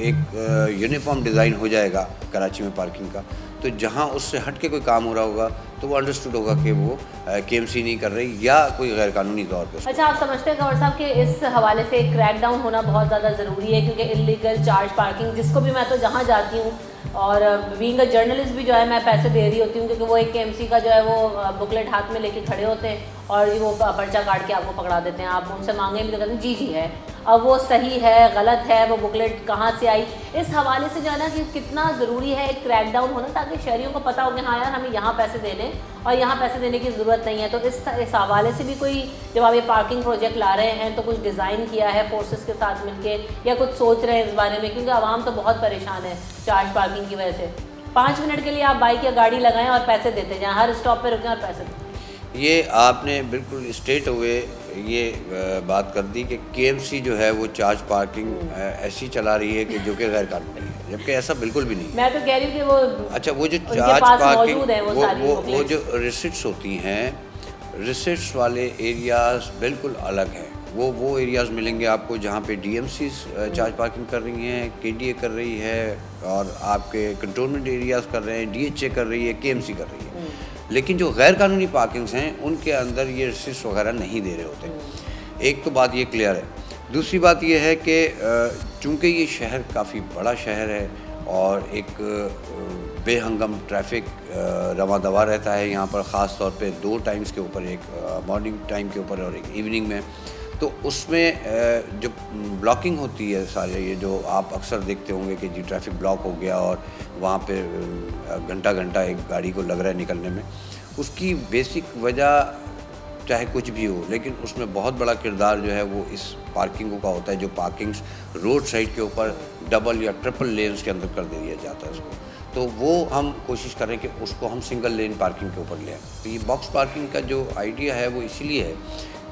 एक यूनिफॉर्म डिज़ाइन हो जाएगा कराची में पार्किंग का, तो जहाँ उससे हट के कोई काम हो रहा होगा तो वो अंडरस्टूड होगा कि वो केएमसी नहीं कर रही या कोई गैर कानूनी तौर पर। अच्छा, आप समझते हैं कंवर साहब कि इस हवाले से एक क्रैक डाउन होना बहुत ज़्यादा ज़रूरी है, क्योंकि इलीगल चार्ज पार्किंग, जिसको भी मैं तो जहाँ जाती हूँ और बीइंग अ जर्नलिस्ट भी जो है मैं पैसे दे रही होती हूँ, क्योंकि वो एक केएमसी का जो है वो बुकलेट हाथ में लेके खड़े होते हैं और वो पर्चा काट के आपको पकड़ा देते हैं। आप उनसे मांगे भी तो कहते हैं जी जी है। अब वो सही है गलत है, वो बुकलेट कहाँ से आई, इस हवाले से जो है ना कि कितना ज़रूरी है एक क्रैकडाउन होना, ताकि शहरियों को पता हो कि हाँ यार हमें यहाँ पैसे देने और यहाँ पैसे देने की ज़रूरत नहीं है। तो इस हवाले से भी कोई, जब आप ये पार्किंग प्रोजेक्ट ला रहे हैं तो कुछ डिज़ाइन किया है फोर्सेस के साथ मिलके, या कुछ सोच रहे हैं इस बारे में? क्योंकि आवाम तो बहुत परेशान है चार्ज पार्किंग की वजह से। 5 मिनट के लिए आप बाइक या गाड़ी लगाएं और पैसे देते जाएँ, हर स्टॉप पर रुकें और पैसे दें। ये आपने बिल्कुल स्ट्रेट हुए ये बात कर दी कि केएमसी जो है वो चार्ज पार्किंग ऐसी चला रही है कि जो कि गैर कानूनी है, जबकि ऐसा बिल्कुल भी नहीं है। मैं तो कह रही हूँ कि वो अच्छा, वो जो चार्ज पार्किंग वो जो रिसिट्स होती हैं, रिसिट्स वाले एरियाज़ बिल्कुल अलग हैं। वो एरियाज़ मिलेंगे आपको जहाँ पे डीएमसी चार्ज पार्किंग कर रही हैं, केडीए कर रही है, और आपके कंटोनमेंट एरियाज़ कर रहे हैं, डीएचए कर रही है, केएमसी कर रही है। लेकिन जो गैर कानूनी पार्किंग्स हैं उनके अंदर ये रिसिट्स वगैरह नहीं दे रहे होते। एक तो बात ये क्लियर है। दूसरी बात ये है कि चूँकि ये शहर काफ़ी बड़ा शहर है और एक बेहंगम ट्रैफिक रवा दवा रहता है यहाँ पर, ख़ास तौर पे 2 टाइम्स के ऊपर, एक मॉर्निंग टाइम के ऊपर और एक इवनिंग में। तो उसमें जो ब्लॉकिंग होती है सारे, ये जो आप अक्सर देखते होंगे कि जी ट्रैफिक ब्लॉक हो गया और वहाँ पे घंटा घंटा एक गाड़ी को लग रहा है निकलने में, उसकी बेसिक वजह चाहे कुछ भी हो, लेकिन उसमें बहुत बड़ा किरदार जो है वो इस पार्किंगों का होता है, जो पार्किंग्स रोड साइड के ऊपर डबल या ट्रिपल लेन्स के अंदर कर दे दिया जाता है उसको। तो वो हम कोशिश करें कि उसको हम सिंगल लेन पार्किंग के ऊपर ले आएँ। तो ये बॉक्स पार्किंग का जो आइडिया है वो इसीलिए है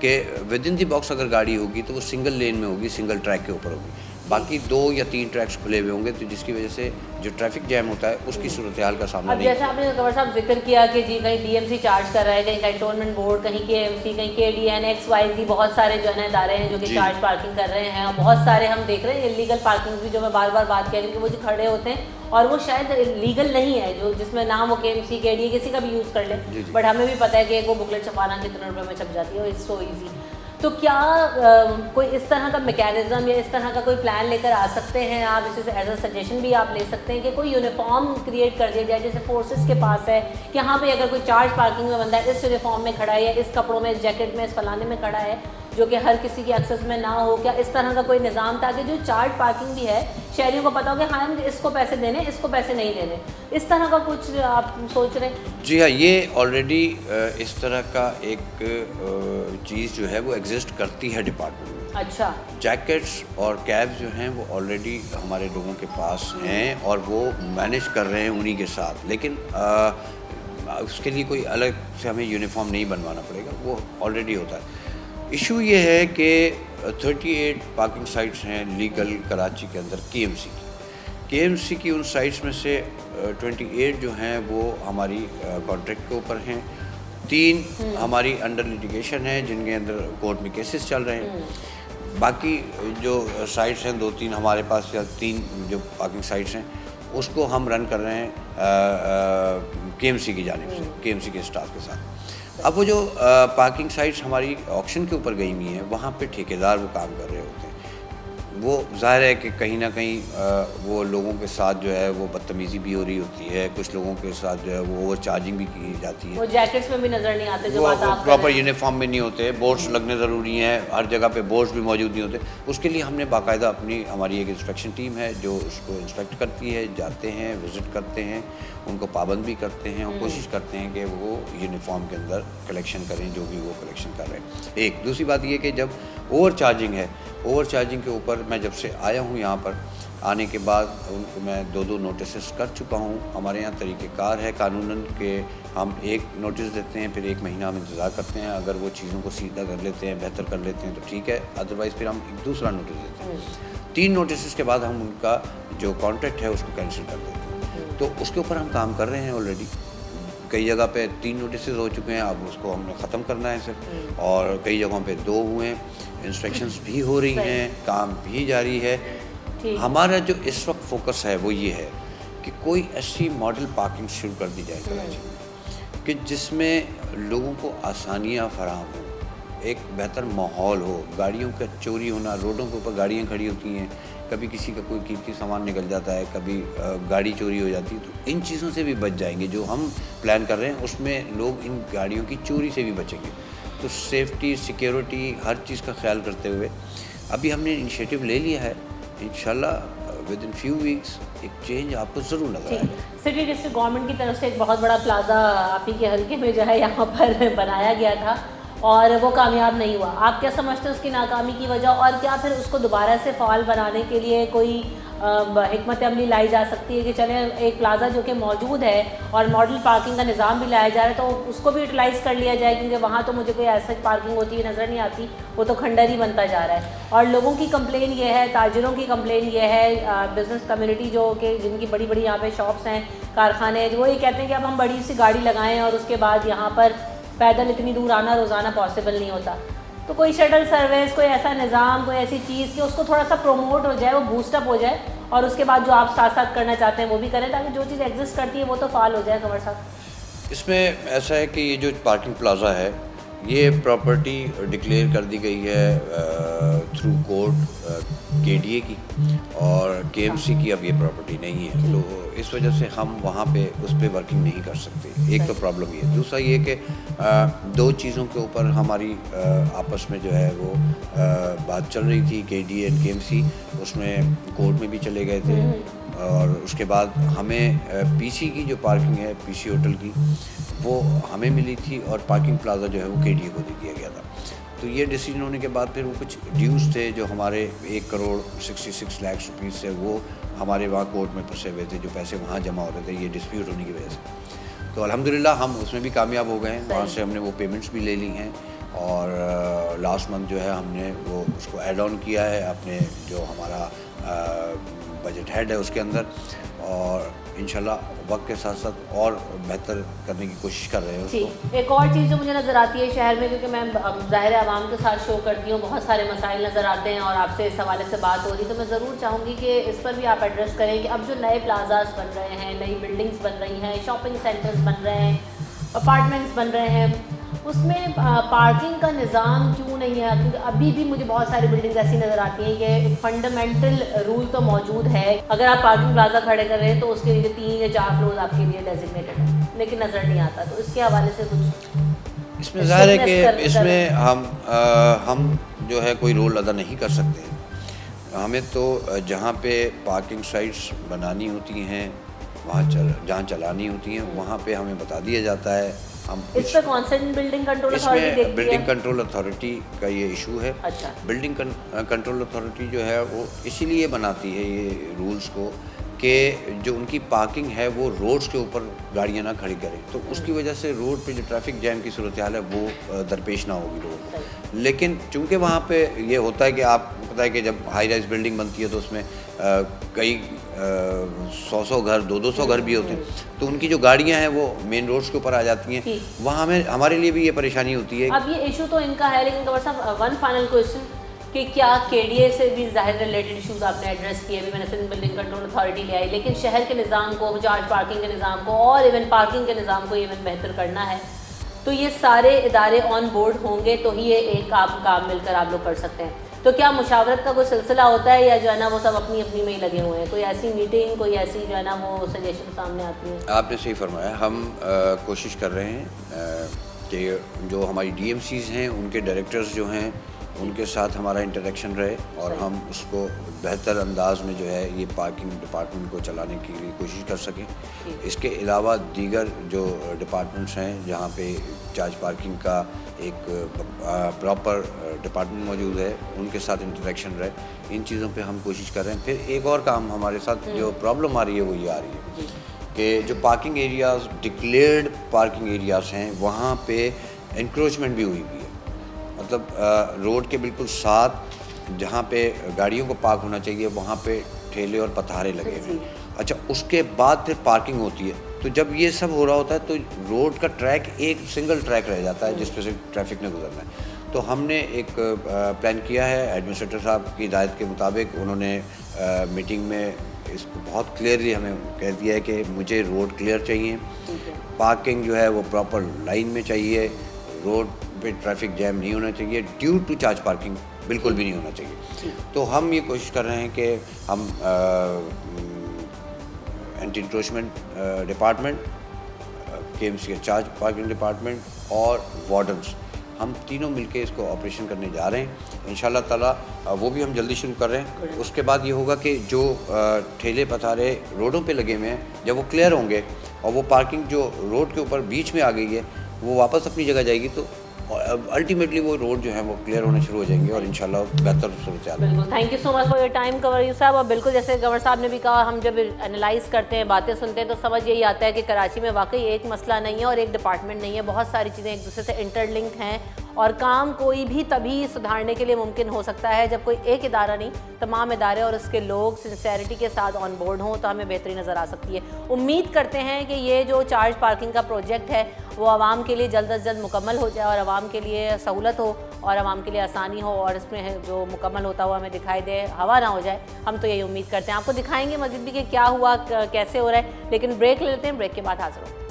कि विद इन दी बॉक्स अगर गाड़ी होगी तो वो सिंगल लेन में होगी, सिंगल ट्रैक के ऊपर होगी, बाकी 2 या 3 ट्रैक्स खुले हुए होंगे, तो जिसकी वजह से जो ट्रैफिक जैम होता है उसकी सूरत हाल का सामना अब नहीं। जैसे आपने कंवर साहब जिक्र किया कि जी कहीं डीएमसी चार्ज कर रहा है, कहीं कंटोनमेंट बोर्ड, कहीं केएमसी, कहीं केडीएन, XYZ, बहुत सारे जो है इदारे हैं जो कि चार्ज पार्किंग कर रहे हैं, और बहुत सारे हम देख रहे हैं इलीगल पार्किंग भी, जो मैं बार बार बात कर रही हूँ कि वो जो खड़े होते हैं और वो शायद लीगल नहीं है, जो जिसमें नाम वो केएमसी, केडीए किसी का भी यूज़ कर ले, बट हमें भी पता है कि वो बुकलेट छपाना कितने रुपये में छप जाती है, इट्स सो ईजी। तो क्या कोई इस तरह का मैकेनिज्म या इस तरह का कोई प्लान लेकर आ सकते हैं आप? इसे एज अ सजेशन भी आप ले सकते हैं कि कोई यूनिफॉर्म क्रिएट कर दिया जाए, जैसे फोर्सेस के पास है कि यहाँ पे अगर कोई चार्ज पार्किंग में बंदा इस यूनिफॉर्म में खड़ा है या इस कपड़ों में, इस जैकेट में, इस फलाने में खड़ा है, जो कि हर किसी की एक्सेस में ना हो, क्या इस तरह का कोई निज़ाम, ताकि जो चार्ज पार्किंग भी है शहरियों को पता हो कि हाँ हम इसको पैसे देने, इसको पैसे नहीं देने, इस तरह का कुछ आप सोच रहे हैं? जी हाँ, ये ऑलरेडी इस तरह का एक चीज़ जो है वो एग्जिस्ट करती है डिपार्टमेंट में। अच्छा, जैकेट्स और कैब्स जो हैं वो ऑलरेडी हमारे लोगों के पास हैं और वो मैनेज कर रहे हैं उन्हीं के साथ, लेकिन उसके लिए कोई अलग से हमें यूनिफॉर्म नहीं बनवाना पड़ेगा, वो ऑलरेडी होता है। इशू ये है कि 38 पार्किंग साइट्स हैं लीगल कराची के अंदर केएमसी की उन साइट्स में से 28 जो हैं वो हमारी कॉन्ट्रैक्ट के ऊपर हैं, 3 हमारी अंडर लिटिगेशन है जिनके अंदर कोर्ट में केसेस चल रहे हैं, बाकी जो साइट्स हैं 2-3 हमारे पास, या 3 जो पार्किंग साइट्स हैं उसको हम रन कर रहे हैं केएमसी की जानिब से, केएमसी के स्टाफ के साथ। अब वो जो पार्किंग साइट्स हमारी ऑक्शन के ऊपर गई हुई हैं, वहाँ पे ठेकेदार वो काम कर रहे होते हैं, वो ज़ाहिर है कि कहीं ना कहीं वो लोगों के साथ जो है वो बदतमीज़ी भी हो रही होती है, कुछ लोगों के साथ जो है वो ओवर चार्जिंग भी की जाती है। वो जैकेट्स में भी नजर नहीं आते जो वो बात आप कर प्रॉपर रहे हैं। यूनिफॉर्म में नहीं होते, बोर्ड्स लगने ज़रूरी हैं, हर जगह पे बोर्ड्स भी मौजूद नहीं होते। उसके लिए हमने बाकायदा हमारी एक इंस्पेक्शन टीम है जो उसको इंस्पेक्ट करती है, जाते हैं, विज़िट करते हैं, उनको पाबंद भी करते हैं और कोशिश करते हैं कि वो यूनिफॉर्म के अंदर कलेक्शन करें जो भी वो कलेक्शन कर रहे हैं। एक दूसरी बात ये कि जब ओवर चार्जिंग है, ओवर चार्जिंग के ऊपर मैं जब से आया हूँ यहाँ पर, आने के बाद उनको मैं 2 नोटिस कर चुका हूँ। हमारे यहाँ तरीक़ेकार है कानूनन के हम एक नोटिस देते हैं, फिर 1 महीना हम इंतज़ार करते हैं, अगर वो चीज़ों को सीधा कर लेते हैं, बेहतर कर लेते हैं तो ठीक है, अदरवाइज़ फिर हम एक दूसरा नोटिस देते हैं। 3 नोटिस के बाद हम उनका जो कॉन्ट्रैक्ट है उसको कैंसिल कर देते हैं। तो उसके ऊपर हम काम कर रहे हैं ऑलरेडी। कई जगह पे 3 नोटिस हो चुके हैं, अब उसको हमने ख़त्म करना है सिर्फ, और कई जगहों पे 2 हुए हैं, इंस्पेक्शंस भी हो रही हैं, काम भी जारी है। हमारा जो इस वक्त फोकस है वो ये है कि कोई ऐसी मॉडल पार्किंग शुरू कर दी जाए कराची में कि जिसमें लोगों को आसानियाँ फराहम हो, एक बेहतर माहौल हो, गाड़ियों का चोरी होना, रोडों के ऊपर गाड़ियाँ खड़ी होती हैं, कभी किसी का कोई कीमती सामान निकल जाता है, कभी गाड़ी चोरी हो जाती है, तो इन चीज़ों से भी बच जाएंगे। जो हम प्लान कर रहे हैं उसमें लोग इन गाड़ियों की चोरी से भी बचेंगे। तो सेफ्टी, सिक्योरिटी, हर चीज़ का ख्याल करते हुए अभी हमने इनिशिएटिव ले लिया है। इंशाल्लाह विद इन फ्यू वीक्स एक चेंज आपको ज़रूर नजर आएगा। सिटी डिस्ट्रिक्ट गवर्नमेंट की तरफ से एक बहुत बड़ा प्लाजा आप ही के हल्के में जो है यहाँ पर बनाया गया था और वो कामयाब नहीं हुआ। आप क्या समझते हैं उसकी नाकामी की वजह, और क्या फिर उसको दोबारा से फ़ाल बनाने के लिए कोई हिकमत अमली लाई जा सकती है कि चले एक प्लाज़ा जो कि मौजूद है और मॉडल पार्किंग का निज़ाम भी लाया जा रहा है तो उसको भी यूटिलाइज़ कर लिया जाए, क्योंकि वहाँ तो मुझे कोई ऐसी पार्किंग होती हुई नज़र नहीं आती, वो तो खंडर ही बनता जा रहा है। और लोगों की कंप्लेन ये है, ताजिरों की कंप्लेन ये है, बिज़नेस कम्युनिटी जो कि जिनकी बड़ी बड़ी यहाँ पे शॉप्स हैं, कारखाने, वो ये कहते हैं कि अब हम बड़ी सी गाड़ी लगाएँ और उसके बाद यहाँ पर पैदल इतनी दूर आना रोज़ाना पॉसिबल नहीं होता। तो कोई शटल सर्विस, कोई ऐसा निज़ाम, कोई ऐसी चीज़ कि उसको थोड़ा सा प्रोमोट हो जाए, वो बूस्टअप हो जाए और उसके बाद जो आप साथ साथ करना चाहते हैं वो भी करें, ताकि जो चीज़ एग्जिस्ट करती है वो तो फाल हो जाए। कंवर साहब, इसमें ऐसा है कि ये जो पार्किंग प्लाज़ा है ये प्रॉपर्टी डिक्लेयर कर दी गई है थ्रू कोर्ट KDA की, और KMC की अब ये प्रॉपर्टी नहीं है, तो इस वजह से हम वहाँ पे उस पर वर्किंग नहीं कर सकते। एक तो प्रॉब्लम ये, दूसरा ये कि 2 चीज़ों के ऊपर हमारी आपस में जो है वो बात चल रही थी, KDA और KMC, उसमें कोर्ट में भी चले गए थे, और उसके बाद हमें PC की जो पार्किंग है, PC होटल की, वो हमें मिली थी और पार्किंग प्लाज़ा जो है वो KDA को दे दिया गया था। तो ये डिसीजन होने के बाद फिर वो कुछ ड्यूज़ थे जो हमारे 1,66 लाख रुपीज़ से वो हमारे वहाँ कोर्ट में फंसे हुए थे, जो पैसे वहाँ जमा हो रहे थे ये डिस्प्यूट होने की वजह से। तो अल्हम्दुलिल्लाह हम उसमें भी कामयाब हो गए हैं, वहाँ से हमने वो पेमेंट्स भी ले ली हैं, और लास्ट मंथ जो है हमने वो उसको ऐड ऑन किया है अपने जो हमारा बजट हेड है उसके अंदर, और इंशाल्लाह वक्त के साथ साथ और बेहतर करने की कोशिश कर रहे हैं उसको। एक और चीज़ जो मुझे नज़र आती है शहर में, क्योंकि मैं ज़ाहिर आवाम के साथ शो करती हूँ, बहुत सारे मसाइल नज़र आते हैं और आपसे इस हवाले से बात हो रही, तो मैं ज़रूर चाहूँगी कि इस पर भी आप एड्रेस करें कि अब जो नए प्लाजास बन रहे हैं, नई बिल्डिंग्स बन रही हैं, शॉपिंग सेंटर्स बन रहे हैं, अपार्टमेंट्स बन रहे हैं, उसमें पार्किंग का निज़ाम क्यों नहीं है? क्योंकि अभी भी मुझे बहुत सारी बिल्डिंग्स ऐसी नज़र आती हैं कि एक फंडामेंटल रूल तो मौजूद है, अगर आप पार्किंग प्लाजा खड़े कर रहे हैं तो उसके लिए 3 या 4 फ्लोर आपके लिए डेजिग्नेटेड है, लेकिन नज़र नहीं आता। तो इसके हवाले से कुछ इसमें ज़ाहिर है कि इसमें हम जो है कोई रोल अदा नहीं कर सकते। हमें तो जहाँ पे पार्किंग साइट्स बनानी होती हैं, वहाँ जहाँ चलानी होती हैं, वहाँ पे हमें बता दिया जाता है। हम इस पर कौन सा बिल्डिंग कंट्रोल अथॉरिटी देखती है? बिल्डिंग कंट्रोल अथॉरिटी का ये इशू है। अच्छा। बिल्डिंग कंट्रोल अथॉरिटी जो है वो इसीलिए बनाती है ये रूल्स को कि जो उनकी पार्किंग है वो रोड्स के ऊपर गाड़ियाँ ना खड़ी करें, तो उसकी वजह से रोड पे जो ट्रैफिक जैम की सूरत हाल है वो दरपेश ना होगी लोगों को। लेकिन चूँकि वहाँ पे ये होता है कि आप पता है कि जब हाई राइज बिल्डिंग बनती है तो उसमें कई 100 घर 200 घर भी होते हैं, तो उनकी जो गाड़ियां हैं वो मेन रोड्स के ऊपर आ जाती हैं, वहाँ हमें हमारे लिए भी ये परेशानी होती है। अब ये इशू तो इनका है, लेकिन कंवर साहब वन फाइनल क्वेश्चन कि क्या KDA से भी ज़ाहिर रिलेटेड इशूज़ आपने एड्रेस किए? अभी मैंने सिंध बिल्डिंग कंट्रोल अथॉरिटी ले आई, लेकिन शहर के निज़ाम को, चार्ज पार्किंग के निज़ाम को और इवन पार्किंग के निज़ाम को इवन बेहतर करना है, तो ये सारे इदारे ऑन बोर्ड होंगे तो ही ये एक काम मिलकर आप लोग कर सकते हैं। तो क्या मुशावरत का कोई सिलसिला होता है या जो है ना वो सब अपनी अपनी में ही लगे हुए हैं? कोई ऐसी मीटिंग, कोई ऐसी जो है ना वो सजेशन सामने आती है? आपने सही फरमाया। हम कोशिश कर रहे हैं कि जो हमारी DMCs हैं उनके डायरेक्टर्स जो हैं उनके साथ हमारा इंटरेक्शन रहे और हम उसको बेहतर अंदाज में जो है ये पार्किंग डिपार्टमेंट को चलाने के लिए कोशिश कर सकें। इसके अलावा दीगर जो डिपार्टमेंट्स हैं जहाँ पे चार्ज पार्किंग का एक प्रॉपर डिपार्टमेंट मौजूद है उनके साथ इंटरेक्शन रहे। इन चीज़ों पे हम कोशिश कर रहे हैं। फिर एक और काम हमारे साथ जो प्रॉब्लम आ रही है वो ये आ रही है कि जो parking areas declared parking areas हैं वहाँ पे इंक्रोचमेंट भी हुई है। मतलब रोड के बिल्कुल साथ जहाँ पे गाड़ियों को पार्क होना चाहिए वहाँ पे ठेले और पथारे लगे हुए हैं। अच्छा, उसके बाद फिर पार्किंग होती है। तो जब ये सब हो रहा होता है तो रोड का ट्रैक एक सिंगल ट्रैक रह जाता है जिस पे से ट्रैफिक ने गुजरना है। तो हमने एक प्लान किया है एडमिनिस्ट्रेटर साहब की हिदायत के मुताबिक। उन्होंने मीटिंग में इसको बहुत क्लियरली हमें कह दिया है कि मुझे रोड क्लियर चाहिए, पार्किंग जो है वो प्रॉपर लाइन में चाहिए, रोड पे ट्रैफिक जैम नहीं होना चाहिए, ड्यू टू चार्ज पार्किंग बिल्कुल भी नहीं होना चाहिए। तो हम ये कोशिश कर रहे हैं कि हम एंटी इंक्रोचमेंट डिपार्टमेंट, KMC के चार्ज पार्किंग डिपार्टमेंट और वार्डन्स, हम तीनों मिलके इसको ऑपरेशन करने जा रहे हैं इंशाल्लाह ताला। वो भी हम जल्दी शुरू कर रहे हैं। उसके बाद ये होगा कि जो ठेले पथारे रोडों पे लगे हुए हैं जब वो क्लियर होंगे और वो पार्किंग जो रोड के ऊपर बीच में आ गई है वो वापस अपनी जगह जाएगी तो अल्टीमेटली वो रोड जो है वो क्लियर होने शुरू हो जाएंगे और इंशाल्लाह बेहतर सूरत हाल। बिल्कुल, thank you so much for your time Kanwar साहब। और बिल्कुल जैसे कंवर साहब ने भी कहा, हम जब एनालाइज करते हैं, बातें सुनते हैं तो समझ यही आता है कि कराची में वाकई एक मसला नहीं है और एक डिपार्टमेंट नहीं है, बहुत सारी चीज़ें एक दूसरे से इंटरलिंक्ड हैं और काम कोई भी तभी सुधारने के लिए मुमकिन हो सकता है जब कोई एक इदारा नहीं, तमाम इदारे और उसके लोग सिंसेरिटी के साथ ऑन बोर्ड हों तो हमें बेहतरी नज़र आ सकती है। उम्मीद करते हैं कि ये जो चार्ज पार्किंग का प्रोजेक्ट है वो आवाम के लिए जल्द अज जल्द मुकम्मल हो जाए और आवाम के लिए सहूलत हो और आवाम के लिए आसानी हो और इसमें जो मुकम्मल होता हुआ हमें दिखाई दे, हवा ना हो जाए। हम तो यही उम्मीद करते हैं। आपको दिखाएंगे मज़ीद भी कि क्या हुआ, कैसे हो रहा है, लेकिन ब्रेक ले लेते हैं। ब्रेक के बाद हाजिर हो।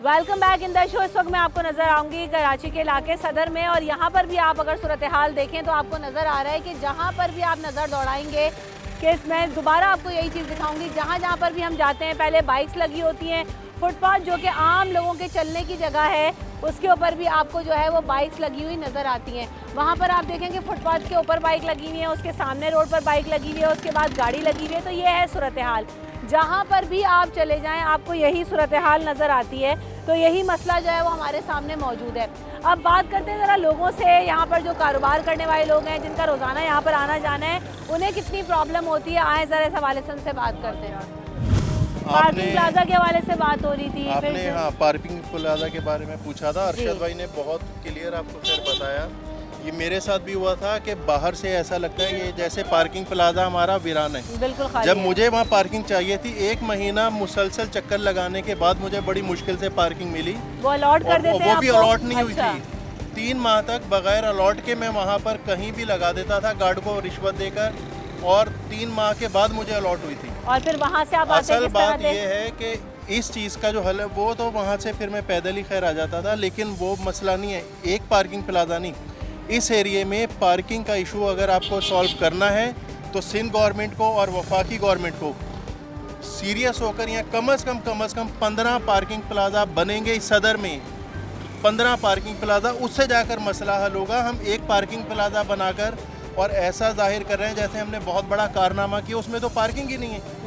Welcome back in the show. इस वक्त मैं आपको नज़र आऊँगी कराची के इलाके सदर में और यहाँ पर भी आप अगर सूरत हाल देखें तो आपको नज़र आ रहा है कि जहाँ पर भी आप नज़र दौड़ाएंगे कि मैं दोबारा आपको यही चीज़ दिखाऊंगी, जहाँ जहाँ पर भी हम जाते हैं पहले बाइक्स लगी होती हैं, फुटपाथ जो कि आम लोगों के चलने की जगह है उसके ऊपर भी आपको जो है वो बाइक्स लगी हुई नज़र आती हैं। वहाँ पर आप देखेंगे फुटपाथ के ऊपर बाइक लगी हुई है, उसके सामने रोड पर बाइक लगी हुई है, उसके बाद गाड़ी लगी हुई है। तो ये है सूरत हाल, जहाँ पर भी आप चले जाएं आपको यही सूरत हाल नज़र आती है। तो यही मसला जो है वो हमारे सामने मौजूद है। अब बात करते हैं ज़रा लोगों से, यहाँ पर जो कारोबार करने वाले लोग हैं जिनका रोज़ाना यहाँ पर आना जाना है, उन्हें कितनी प्रॉब्लम होती है। आए ज़रा इस हवाले से उनसे बात करते हैं। पार्किंग प्लाजा के हवाले से बात हो रही थी आपने, हाँ, पार्किंग प्लाजा के बारे में पूछा था। अरशद भाई ने बहुत क्लियर आपको फिर बताया। ये मेरे साथ भी हुआ था कि बाहर से ऐसा लगता है कि जैसे पार्किंग प्लाजा हमारा वीरान है। बिल्कुल खाली जब है। मुझे वहाँ पार्किंग चाहिए थी, 1 महीना मुसलसल चक्कर लगाने के बाद मुझे बड़ी मुश्किल से पार्किंग मिली। वो अलॉट कर देते हैं वो भी आपको? अलॉट नहीं हुई अच्छा। थी। 3 माह तक बगैर अलॉट के मैं वहाँ पर कहीं भी लगा देता था गार्ड को रिश्वत देकर, और 3 माह के बाद मुझे अलॉट हुई थी। और फिर वहाँ से आप आते असल किस तरह बात थे? ये है कि इस चीज़ का जो हल है वो तो वहाँ से फिर मैं पैदल ही खैर आ जाता था, लेकिन वो मसला नहीं है। एक पार्किंग प्लाजा नहीं, इस एरिए में पार्किंग का इशू अगर आपको सॉल्व करना है तो सिंध गवर्नमेंट को और वफाकी गवर्नमेंट को सीरियस होकर यहाँ कम अज़ कम 15 पार्किंग प्लाजा बनेंगे इस सदर में। 15 पार्किंग प्लाजा, उससे जाकर मसला हल होगा। हम एक पार्किंग प्लाजा बनाकर और ऐसा जाहिर कर रहे हैं जैसे हमने बहुत बड़ा कारनामा किया, उसमें तो पार्किंग ही नहीं है।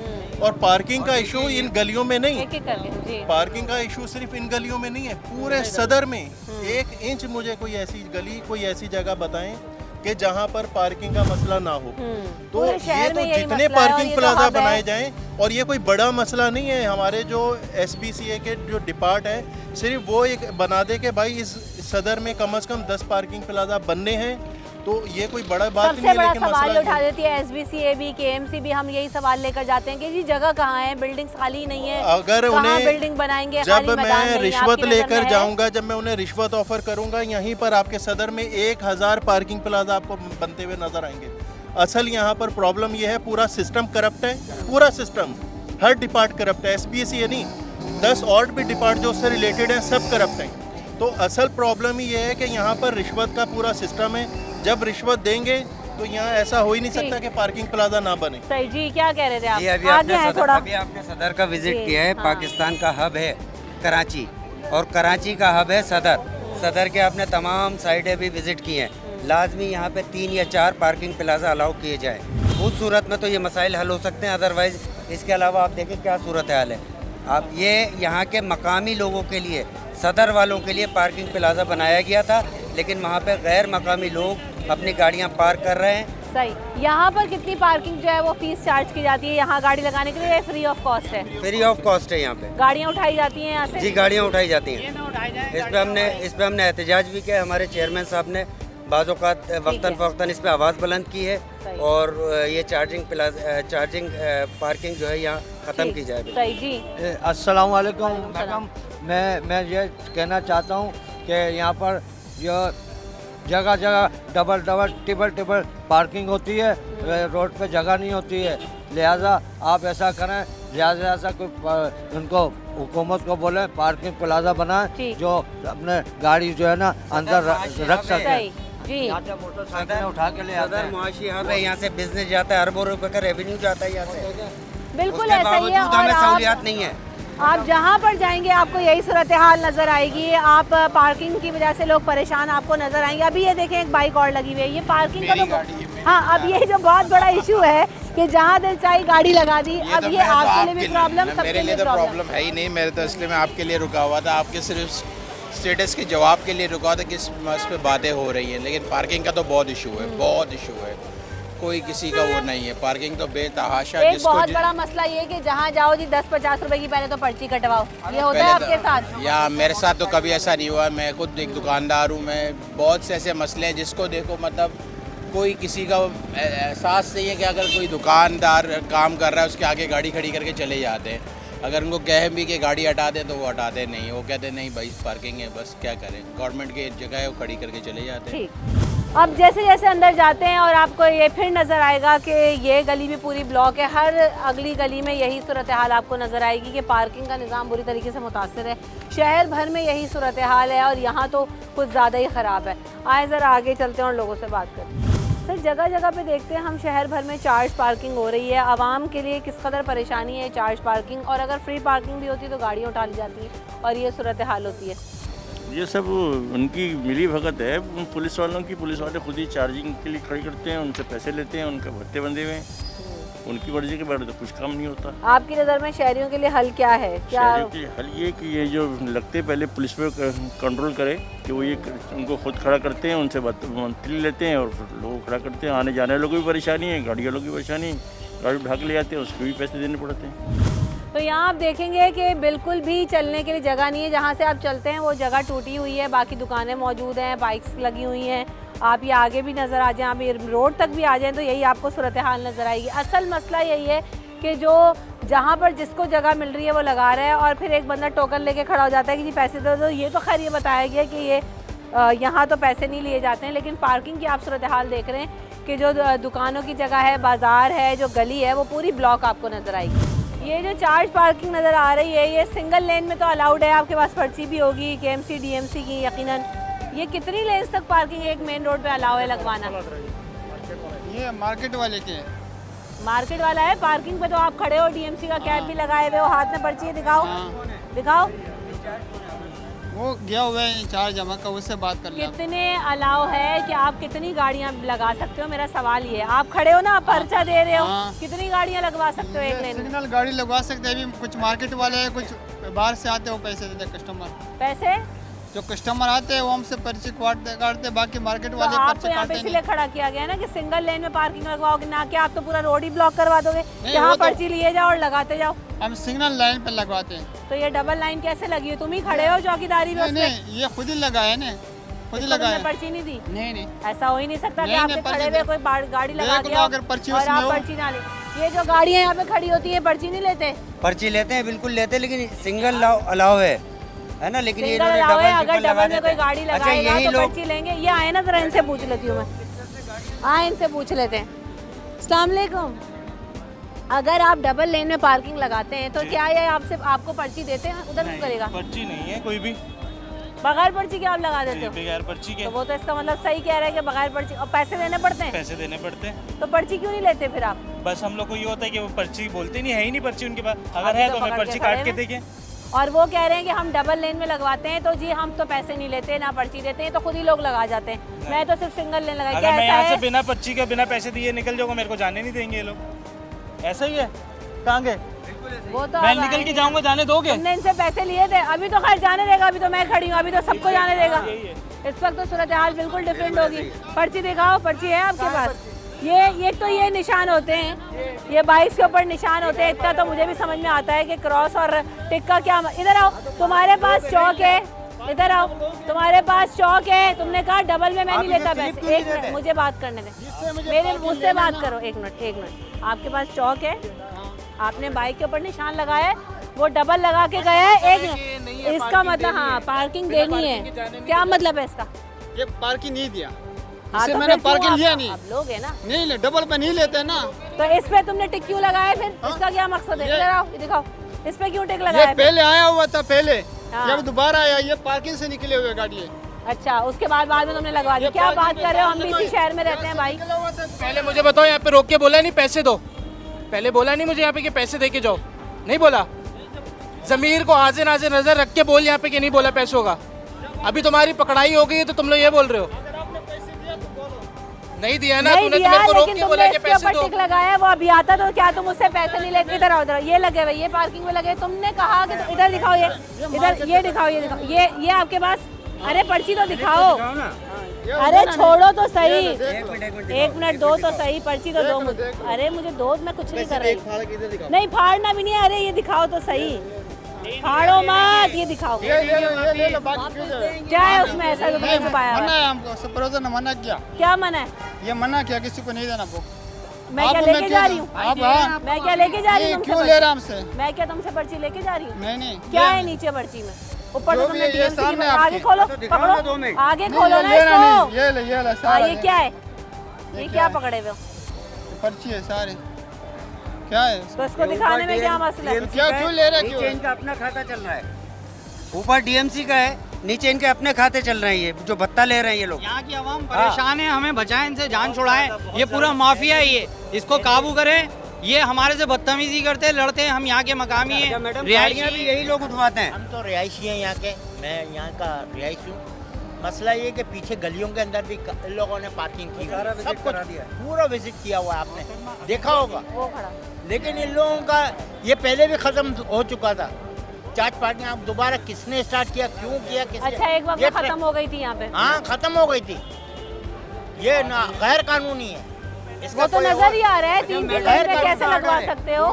और पार्किंग का इशू इन गलियों में नहीं, एक-एक करके, जी। पार्किंग का इशू सिर्फ इन गलियों में नहीं है, पूरे सदर में 1 इंच मुझे कोई ऐसी गली, कोई ऐसी जगह बताएं कि जहां पर पार्किंग का मसला ना हो। तो पूरे ये शहर तो में यही जितने मसला है और पार्किंग ये तो प्लाजा हब है। बनाए जाएं, और ये कोई बड़ा मसला नहीं है। हमारे जो SBCA के जो डिपार्ट है, सिर्फ वो एक बना दे कि भाई इस सदर में कम से कम 10 पार्किंग प्लाजा बनने हैं, तो ये कोई बड़ा बात नहीं सबसे है। बड़ा लेकिन सवाल मसला उठा देती है SBCA भी, KMC भी। हम यही सवाल लेकर जाते हैं कि जी जगह कहाँ है, बिल्डिंग्स खाली नहीं है, अगर कहाँ उन्हें बिल्डिंग बनाएंगे, जब खाली मैदान मैं नहीं है, रिश्वत आपकी नज़र लेकर में है? जाऊंगा, जब मैं उन्हें रिश्वत ऑफर करूंगा, यहीं पर आपके सदर में 1000 पार्किंग प्लाजा आपको बनते हुए नजर आएंगे। असल यहाँ पर प्रॉब्लम ये है पूरा सिस्टम करप्ट है, पूरा सिस्टम, हर डिपार्ट करप्ट है। SPSC ये नहीं, 10 और भी डिपार्ट जो उससे रिलेटेड हैं सब करप्ट हैं। तो असल प्रॉब्लम ही ये है कि यहाँ पर रिश्वत का पूरा सिस्टम है। जब रिश्वत देंगे तो यहाँ ऐसा हो ही नहीं सकता कि पार्किंग प्लाजा ना बने। सही जी, क्या कह रहे थे आप? जी, अभी आगे है थोड़ा। आपने सदर का विजिट जी, किया है। हाँ। पाकिस्तान का हब है कराची और कराची का हब है सदर। सदर के आपने तमाम साइडें भी विजिट की हैं। लाजमी यहाँ पे 3 या 4 पार्किंग प्लाजा अलाउ किए जाएं। उस सूरत में तो ये मसाइल हल हो सकते हैं, अदरवाइज़ इसके अलावा आप देखें क्या सूरत हाल है। आप ये यहाँ के मकामी लोगों के लिए, सदर वालों के लिए पार्किंग प्लाजा बनाया गया था, लेकिन वहाँ पे गैर मकामी लोग अपनी गाड़ियाँ पार्क कर रहे हैं। सही। यहाँ पर कितनी पार्किंग जो है वो फीस चार्ज की जाती है यहाँ गाड़ी लगाने के लिए? फ्री ऑफ कॉस्ट है? फ्री ऑफ कॉस्ट है यहाँ पे। गाड़ियाँ उठाई जाती हैं यहाँ से? जी, गाड़ियाँ उठाई जाती हैं। इस पे हमने एहतजाज भी किया। हमारे चेयरमैन साहब ने बाज़-औक़ात वक्तन फ़वक्तन इस पे आवाज़ बुलंद की है और ये चार्जिंग पार्किंग जो है यहाँ ख़त्म की जाए। सही जी। अस्सलाम वालेकुम मैडम, मैं ये कहना चाहता हूँ कि यहाँ पर जो जगह जगह डबल ट्रिपल पार्किंग होती है, रोड पे जगह नहीं होती है। लिहाजा आप ऐसा करें, ज़्यादा कोई उनको हुकूमत को बोले पार्किंग प्लाजा बनाए जो अपने गाड़ी जो है ना अंदर रख सके। जी, मोटरसाइकिलें उठा के ले आते सदर हैं। मुआशी हब है, यहाँ से बिजनेस जाता है, अरबों रुपए का रेवेन्यू जाता है यहाँ से। बिल्कुल उसके ऐसा ही है। बावजूद और हमें आप सहूलियात नहीं है। आप जहाँ पर जाएंगे आपको यही सूरत हाल नज़र आएगी। आप पार्किंग की वजह से लोग परेशान आपको नज़र आएंगे। अभी ये देखें एक बाइक और लगी हुई है, ये पार्किंग का तो हाँ, अब ये जो बहुत बड़ा इशू है कि जहाँ दिल चाहे गाड़ी लगा दी। अब ये आपके लिए भी प्रॉब्लम, सबके लिए प्रॉब्लम है ही नहीं। मेरे तो इसलिए मैं आपके लिए रुका हुआ था, आपके सिर्फ स्टेटस के जवाब के लिए रुका था कि इस पे बातें हो रही हैं, लेकिन पार्किंग का तो बहुत इशू है, बहुत इशू है। कोई किसी का वो नहीं है, पार्किंग तो बेतहाशा। एक बहुत बड़ा मसला ये है कि जहाँ जाओ जी 10-50 रुपए की पहले तो पर्ची कटवाओ। ये होता है आपके साथ? या मेरे साथ तो कभी ऐसा नहीं हुआ। मैं खुद एक दुकानदार हूँ। मैं बहुत से ऐसे मसले हैं जिसको देखो मतलब कोई किसी का एहसास नहीं है कि अगर कोई दुकानदार काम कर रहा है उसके आगे गाड़ी खड़ी करके चले जाते हैं। अगर उनको कहें भी कि गाड़ी हटा दें तो वो हटाते नहीं, वो कहते नहीं भाई पार्किंग है, बस क्या करें, गवर्नमेंट की जगह है वो खड़ी करके चले जाते हैं। ठीक। अब जैसे जैसे अंदर जाते हैं और आपको ये फिर नज़र आएगा कि ये गली भी पूरी ब्लॉक है। हर अगली गली में यही सूरत हाल आपको नज़र आएगी कि पार्किंग का निज़ाम बुरी तरीके से मुतासर है। शहर भर में यही सूरत हाल है और यहाँ तो कुछ ज़्यादा ही ख़राब है। आए ज़रा आगे चलते हैं और लोगों से बात करते हैं। सर, जगह जगह पे देखते हैं हम शहर भर में चार्ज पार्किंग हो रही है। आवाम के लिए किस कदर परेशानी है चार्ज पार्किंग, और अगर फ्री पार्किंग भी होती है तो गाड़ियाँ उठा ली जाती हैं और ये सूरत हाल होती है। ये सब उनकी मिली भगत है पुलिस वालों की। पुलिस वाले खुद ही चार्जिंग के लिए खड़ी करते हैं, उनसे पैसे लेते हैं, उनके भत्ते बंधे हुए हैं। उनकी मर्जी के बारे तो कुछ काम नहीं होता। आपकी नज़र में शहरियों के लिए हल क्या है? क्या शहरियों के लिए हल ये कि ये जो लगते पहले पुलिस पे कंट्रोल करे कि वो ये उनको खुद खड़ा करते हैं, उनसे मंथली लेते हैं और फिर लोग खड़ा करते हैं। आने जाने वालों को भी परेशानी है, गाड़ी वालों की परेशानी, गाड़ी उठा के ले जाते हैं, उसके भी पैसे देने पड़ते हैं। तो यहाँ आप देखेंगे कि बिल्कुल भी चलने के लिए जगह नहीं है। जहाँ से आप चलते हैं वो जगह टूटी हुई है, बाकी दुकानें मौजूद हैं, बाइक्स लगी हुई हैं। आप ये आगे भी नज़र आ जाएं, आप ये रोड तक भी आ जाएं तो यही आपको सूरत हाल नज़र आएगी। असल मसला यही है कि जो जहाँ पर जिसको जगह मिल रही है वो लगा रहा है और फिर एक बंदा टोकन लेके खड़ा हो जाता है कि जी पैसे दो। तो ये तो खैर ये बताया गया कि ये यहाँ तो पैसे नहीं लिए जाते हैं, लेकिन पार्किंग की आप सूरत हाल देख रहे हैं कि जो दुकानों की जगह है, बाज़ार है, जो गली है, वो पूरी ब्लॉक आपको नज़र आएगी। ये जो चार्ज पार्किंग नज़र आ रही है ये सिंगल लेन में तो अलाउड है, आपके पास पर्ची भी होगी KMC DMC की यकीनन। ये कितनी लेन्स तक पार्किंग एक मेन रोड पे अलाउ है लगवाना? ये मार्केट वाले के मार्केट वाला है। पार्किंग पे तो आप खड़े हो, DMC का कैप भी लगाए हुए हो, हाथ में पर्ची है, दिखाओ दिखाओ। वो गया हुआ है चार्ज जमा का, उससे बात कर लिया। कितने अलाउ है कि आप कितनी गाड़ियाँ लगा सकते हो? मेरा सवाल ये है। आप खड़े हो ना, आप पर्चा दे रहे हो, कितनी गाड़ियाँ लगवा सकते हो एक लेन में? सिग्नल गाड़ी लगवा सकते हैं। अभी कुछ मार्केट वाले हैं, कुछ बाहर से आते हैं, वो पैसे देते हैं कस्टमर। पैसे जो कस्टमर आते हैं वो हमसे पर्ची काटते, बाकी मार्केट वाले आपको पर्ची यहाँ पे काटते इसलिए खड़ा किया गया ना कि सिंगल लेन में पार्किंग लगवाओगे, ना कि आप तो पूरा रोड ही ब्लॉक करवा दोगे। यहाँ पर्ची लिए जाओ और लगाते जाओ। हम सिग्नल लाइन पर लगवाते हैं। तो ये डबल लाइन कैसे लगी है? तुम ही खड़े हो चौकीदारी में? नहीं, ये खुद ही लगाया ना, खुद ही लगाया। पर्ची नहीं दी? नहीं, ऐसा हो ही नहीं सकता कि आपने खड़े हुए कोई गाड़ी लगा देख लो, दिया अगर पर्ची और उसमें आप हो। पर्ची ना ले। ये जो गाड़ियाँ यहाँ पे खड़ी होती है पर्ची नहीं लेते? पर्ची लेते हैं, बिल्कुल लेते हैं, लेकिन सिंगल अलाउ है ना। लेकिन ये सिंगल अलाउ है, अगर डबल में कोई गाड़ी अच्छा लगाएगा यही तो लोग पर्ची लेंगे। ये आए ना, जरा इनसे पूछ लेती हूँ मैं। हाँ, इनसे पूछ लेते हैं। अस्सलाम वालेकुम। अगर आप डबल लेन में पार्किंग लगाते हैं तो क्या ये आपको पर्ची देते हैं? उधर क्यों करेगा? पर्ची नहीं है कोई भी, बगैर पर्ची के आप लगा देते हो? बगैर पर्ची के। तो वो तो इसका मतलब सही कह रहा है कि बगैर पर्ची। और पैसे देने पड़ते हैं? पैसे देने पड़ते हैं। तो पर्ची क्यों नहीं लेते फिर आप? बस हम लोग को ये होता है कि वो पर्ची बोलते नहीं, है ही नहीं पर्ची उनके पास। अगर अभी है तो तो हमें पकड़ पर्ची के काट खड़े के हैं। देंगे। और वो कह रहे हैं कि हम डबल लेन में लगवाते हैं तो जी हम तो पैसे नहीं लेते ना पर्ची देते हैं, तो खुद ही लोग लगा जाते हैं। मैं तो सिर्फ सिंगल लेन लगाई। अगर क्या मैं ऐसा यहाँ से है? बिना पर्ची के बिना पैसे दिए निकल जाऊंगा, मेरे को जाने नहीं देंगे ये लोग। ऐसा ही है। कहाँ गए? वो तो मैं अब निकल के आएंगे। जाऊंगा, जाने दोगे? हमने इनसे पैसे लिए थे, अभी तो खैर जाने देगा, अभी तो मैं खड़ी हूँ, अभी तो सबको जाने देगा। इस वक्त तो सूरत हाल बिल्कुल डिफरेंट होगी। पर्ची दिखाओ, पर्ची है आपके पास? ये निशान होते हैं, ये 22 के ऊपर निशान होते हैं। इतना तो मुझे भी समझ में आता है कि क्रॉस और टिक का क्या। इधर आओ, तुम्हारे पास चौक है, इधर आओ, तुम्हारे पास चौक है। तुमने कहा डबल में मैं नहीं लेता पैसे। एक मिनट मुझे बात करने दें, मेरे मुझसे बात करो। एक मिनट। आपके पास चौक है, आपने बाइक के ऊपर निशान लगाया है, वो डबल लगा के गया है। एक इसका मतलब हाँ पार्किंग देनी है। क्या मतलब है इसका? ये पार्किंग नहीं दिया, हाँ, इससे तो मैंने फिर क्यों पार्किंग आप- लिया नहीं। आप लोग है ना, नहीं ले, डबल पे नहीं लेते ना। तो इस पे तुमने टिक क्यों लगाया फिर? इसका क्या मकसद है? इधर आओ, ये दिखाओ, इस पे क्यों टिक लगाया? ये पहले आया हुआ था पहले, हाँ। जब दोबारा आया ये पार्किंग से निकले हुए गाड़ी है। अच्छा, उसके बाद में तुमने लगवा दी। क्या बात कर रहे हो? हम भी इसी शहर में रहते हैं भाई। पहले मुझे बताओ, यहाँ पे रोक के बोला नहीं पैसे दो? पहले बोला नहीं मुझे यहाँ पे कि पैसे दे के जाओ? नहीं बोला? जमीर को हाजिर नाजिर नजर रख के बोल यहाँ पे कि नहीं बोला पैसों का। अभी तुम्हारी पकड़ाई हो गई है तो तुम लोग ये बोल रहे हो? नहीं दिया ना नहीं तूने, तो दिया, मेरे को रोक लेकिन के बोला तुमने कि इसके पैसे ऊपर दो। टिक लगाया, वो अभी आता तो क्या तुम उससे पैसे नहीं लेते? इधर आओ, इधर आओ, ये लगे हुए, ये पार्किंग में लगे। तुमने कहा कि इधर दिखाओ, ये इधर, ये दिखाओ, ये दिखाओ, ये आपके पास। अरे पर्ची तो दिखाओ। अरे छोड़ो तो सही, एक मिनट दो तो सही, पर्ची तो दो मुझे। अरे मुझे दो, मैं कुछ नहीं कर रही। नहीं फाड़ना भी नहीं है। अरे ये दिखाओ तो सही, फाड़ो मत, ये दिखाओ। ये ले लो, बाकी क्यों जाए? क्या है उसमें ऐसा जो तुमने छुपाया हुआ मना है? है हमको, सुपरवाइजर ने मना किया। क्या मना है? ये मना किया किसी को नहीं देना बुक। मैं क्या लेके जा रही हूँ? मैं क्या लेके जा रही हूँ? क्यों ले रहा हमसे? मैं क्या तुमसे पर्ची लेके जा रही हूँ? नहीं क्या है नीचे पर्ची में? ऊपर तो जो तुमने भी है, ये DMC सामने की- आगे आपके। खोलो, तो दिखाओ ना, 2 पकड़ो, मिनट। आगे नहीं, खोलो ये ना लेना इसको। नहीं, ये ले हाँ, सारा ये क्या है? ये क्या पकड़े हुए हो? पर्ची है सारे। क्या है? तो इसको दिखाने में क्या मसला है? क्या क्यों ले रहे नीचे क्यों? इनका अपना खाता चल रहा है, ऊपर डीएमसी का है, नीचे इनके अपने खाते चल रहे हैं। ये जो भत्ता ले रहे हैं ये लोग। यहाँ की आवाम परेशान है, हमें बचाएं, इनसे जान छुड़ाएं। ये पूरा माफिया है, ये इसको काबू करें। ये हमारे से बदतमीजी करते हैं, लड़ते हैं। हम यहाँ के मकामी हैं, मैडम रिहायशी गाड़ियाँ भी यही लोग उठवाते हैं। हम तो रिहायशी हैं यहाँ के, मैं यहाँ का रिहायशी हूँ। मसला ये कि पीछे गलियों के अंदर भी इन लोगों ने पार्किंग की, सारा विजिट सब कुछ करा दिया। पूरा विजिट किया हुआ है, आपने देखा होगा। वो खड़ा। लेकिन इन लोगों का ये पहले भी ख़त्म हो चुका था। चार्ज पार्किंग आप दोबारा किसने स्टार्ट किया, क्यों किया, किसने? अच्छा, एक वक्त ये में खत्म हो गई थी यहाँ पे। हाँ, ख़त्म हो गई थी। ये ना गैर कानूनी है। इसका वो तो कोई नजर और- ही आ रहा है। 3 पे कैसे लगवा सकते हो?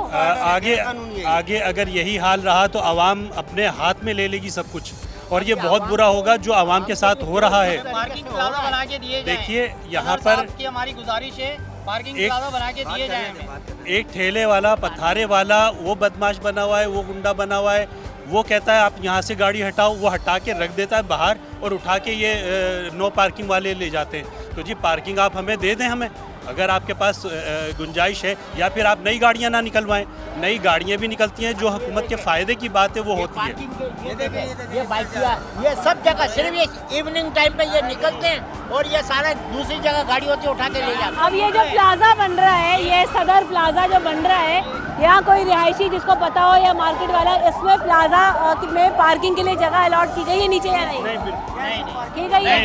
आगे अगर यही हाल रहा तो आवाम अपने हाथ में ले लेगी सब कुछ, और ये बहुत बुरा होगा जो आवाम के साथ हो रहा है। पार्किंग प्लाजा बना के दिए जाएं। देखिए यहाँ पर की हमारी गुजारिश है, पार्किंग एक- प्लाजा बना के दिए जाएं हमें। एक ठेले वाला, पथारे वाला, वो बदमाश बना हुआ है, वो गुंडा बना हुआ है। वो कहता है आप यहाँ से गाड़ी हटाओ, वो हटा के रख देता है बाहर और उठा के ये नो पार्किंग वाले ले जाते हैं। तो जी पार्किंग आप हमें दे दें, हमें अगर आपके पास गुंजाइश है, या फिर आप नई गाड़ियाँ ना निकलवाएं। नई गाड़ियाँ भी निकलती हैं, जो हुकूमत के फ़ायदे की बात है वो होती है। ये देखें, ये बाइकिया, ये सब जगह सिर्फ ये इवनिंग टाइम पे ये निकलते हैं और ये सारा दूसरी जगह गाड़ी होती है उठा के ले जाते हैं। अब ये जो प्लाजा बन रहा है, ये सदर प्लाजा जो बन रहा है, यहाँ कोई रिहायशी जिसको पता हो या मार्केट वाला, इसमें प्लाजा में पार्किंग के लिए जगह अलॉट की गई है नीचे या नहीं? की गई है?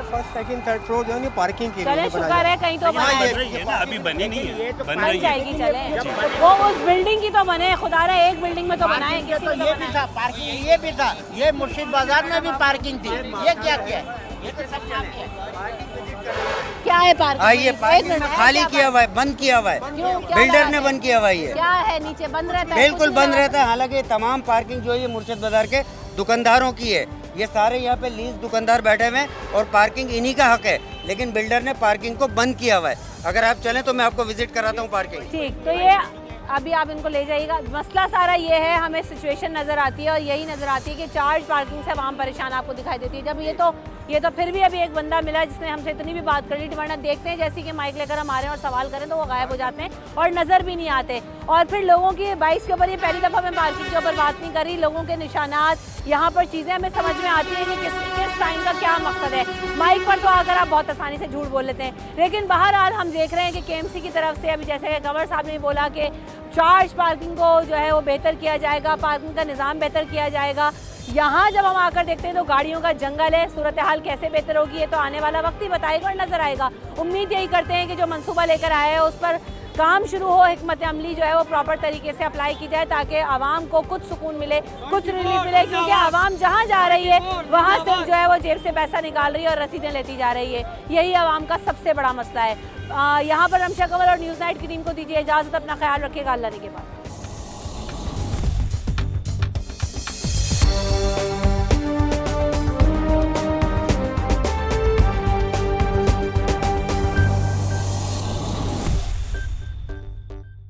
फर्स्ट सेकंड थर्ड फ्लोर जो है पार्किंग के चले, शुक्र है कहीं तो बना बन रही है ना, अभी बनी नहीं है, बन बन रही है। जाएगी। चले, वो उस बिल्डिंग की तो बने, खुदा रहा एक बिल्डिंग में तो बनाए, किसी तो में तो ये भी बनाए। था पार्किंग, ये भी था, ये मुर्शिद बाजार में भी पार्किंग थी। ये क्या किया है? ये तो सब क्या किया है? क्या है पार्किंग? आइए, पार्किंग खाली किया हुआ है, बंद किया हुआ है, क्यों? क्या बिल्डर बात ने है? बंद किया हुआ है ये। क्या है नीचे बंद रहता है? बिल्कुल कुछ बंद नहीं रहता है। हालांकि तमाम पार्किंग जो है ये मुर्शिद बाजार के दुकानदारों की है। ये सारे यहाँ पे लीज दुकानदार बैठे हुए हैं और पार्किंग इन्हीं का हक है, लेकिन बिल्डर ने पार्किंग को बंद किया हुआ है। अगर आप चलें तो मैं आपको विजिट कराता हूँ पार्किंग। ठीक, तो ये अभी आप इनको ले जाइएगा। मसला सारा ये है, हमें सिचुएशन नज़र आती है और यही नज़र आती है कि चार्ज पार्किंग से आवाम परेशान आपको दिखाई देती है। जब ये तो ये तो फिर भी अभी एक बंदा मिला जिसने हमसे इतनी भी बात कर ली, वरना देखते हैं जैसे कि माइक लेकर हम आ रहे हैं और सवाल करें तो वो गायब हो जाते हैं और नज़र भी नहीं आते। और फिर लोगों की बाइक्स के ऊपर, ये पहली दफ़ा मैं पार्किंग के ऊपर बात नहीं कर रही, लोगों के निशानात, यहाँ पर चीज़ें हमें समझ में आती हैं कि किस साइन का क्या मकसद है। माइक पर तो आकर आप बहुत आसानी से झूठ बोल लेते हैं, लेकिन बहरहाल हम देख रहे हैं कि KMC की तरफ से अभी जैसे कंवर साहब ने बोला कि चार्ज पार्किंग को जो है वो बेहतर किया जाएगा, पार्किंग का निज़ाम बेहतर किया जाएगा। यहाँ जब हम आकर देखते हैं तो गाड़ियों का जंगल है, सूरत हाल कैसे बेहतर होगी ये तो आने वाला वक्त ही बताएगा और नज़र आएगा। उम्मीद यही करते हैं कि जो मंसूबा लेकर आया है उस पर काम शुरू हो, हिकमत अमली जो है वो प्रॉपर तरीके से अप्लाई की जाए ताकि आवाम को कुछ सुकून मिले, कुछ रिलीफ मिले, क्योंकि आवाम जहाँ जा रही है वहाँ से जो है वो जेब से पैसा निकाल रही है और रसीदें लेती जा रही है। यही आवाम का सबसे बड़ा मसला है। यहाँ पर रमशा कंवर और न्यूज़ नाइट की टीम को दीजिए इजाज़त, अपना ख्याल रखिएगा, अल्लाह ने के बाद।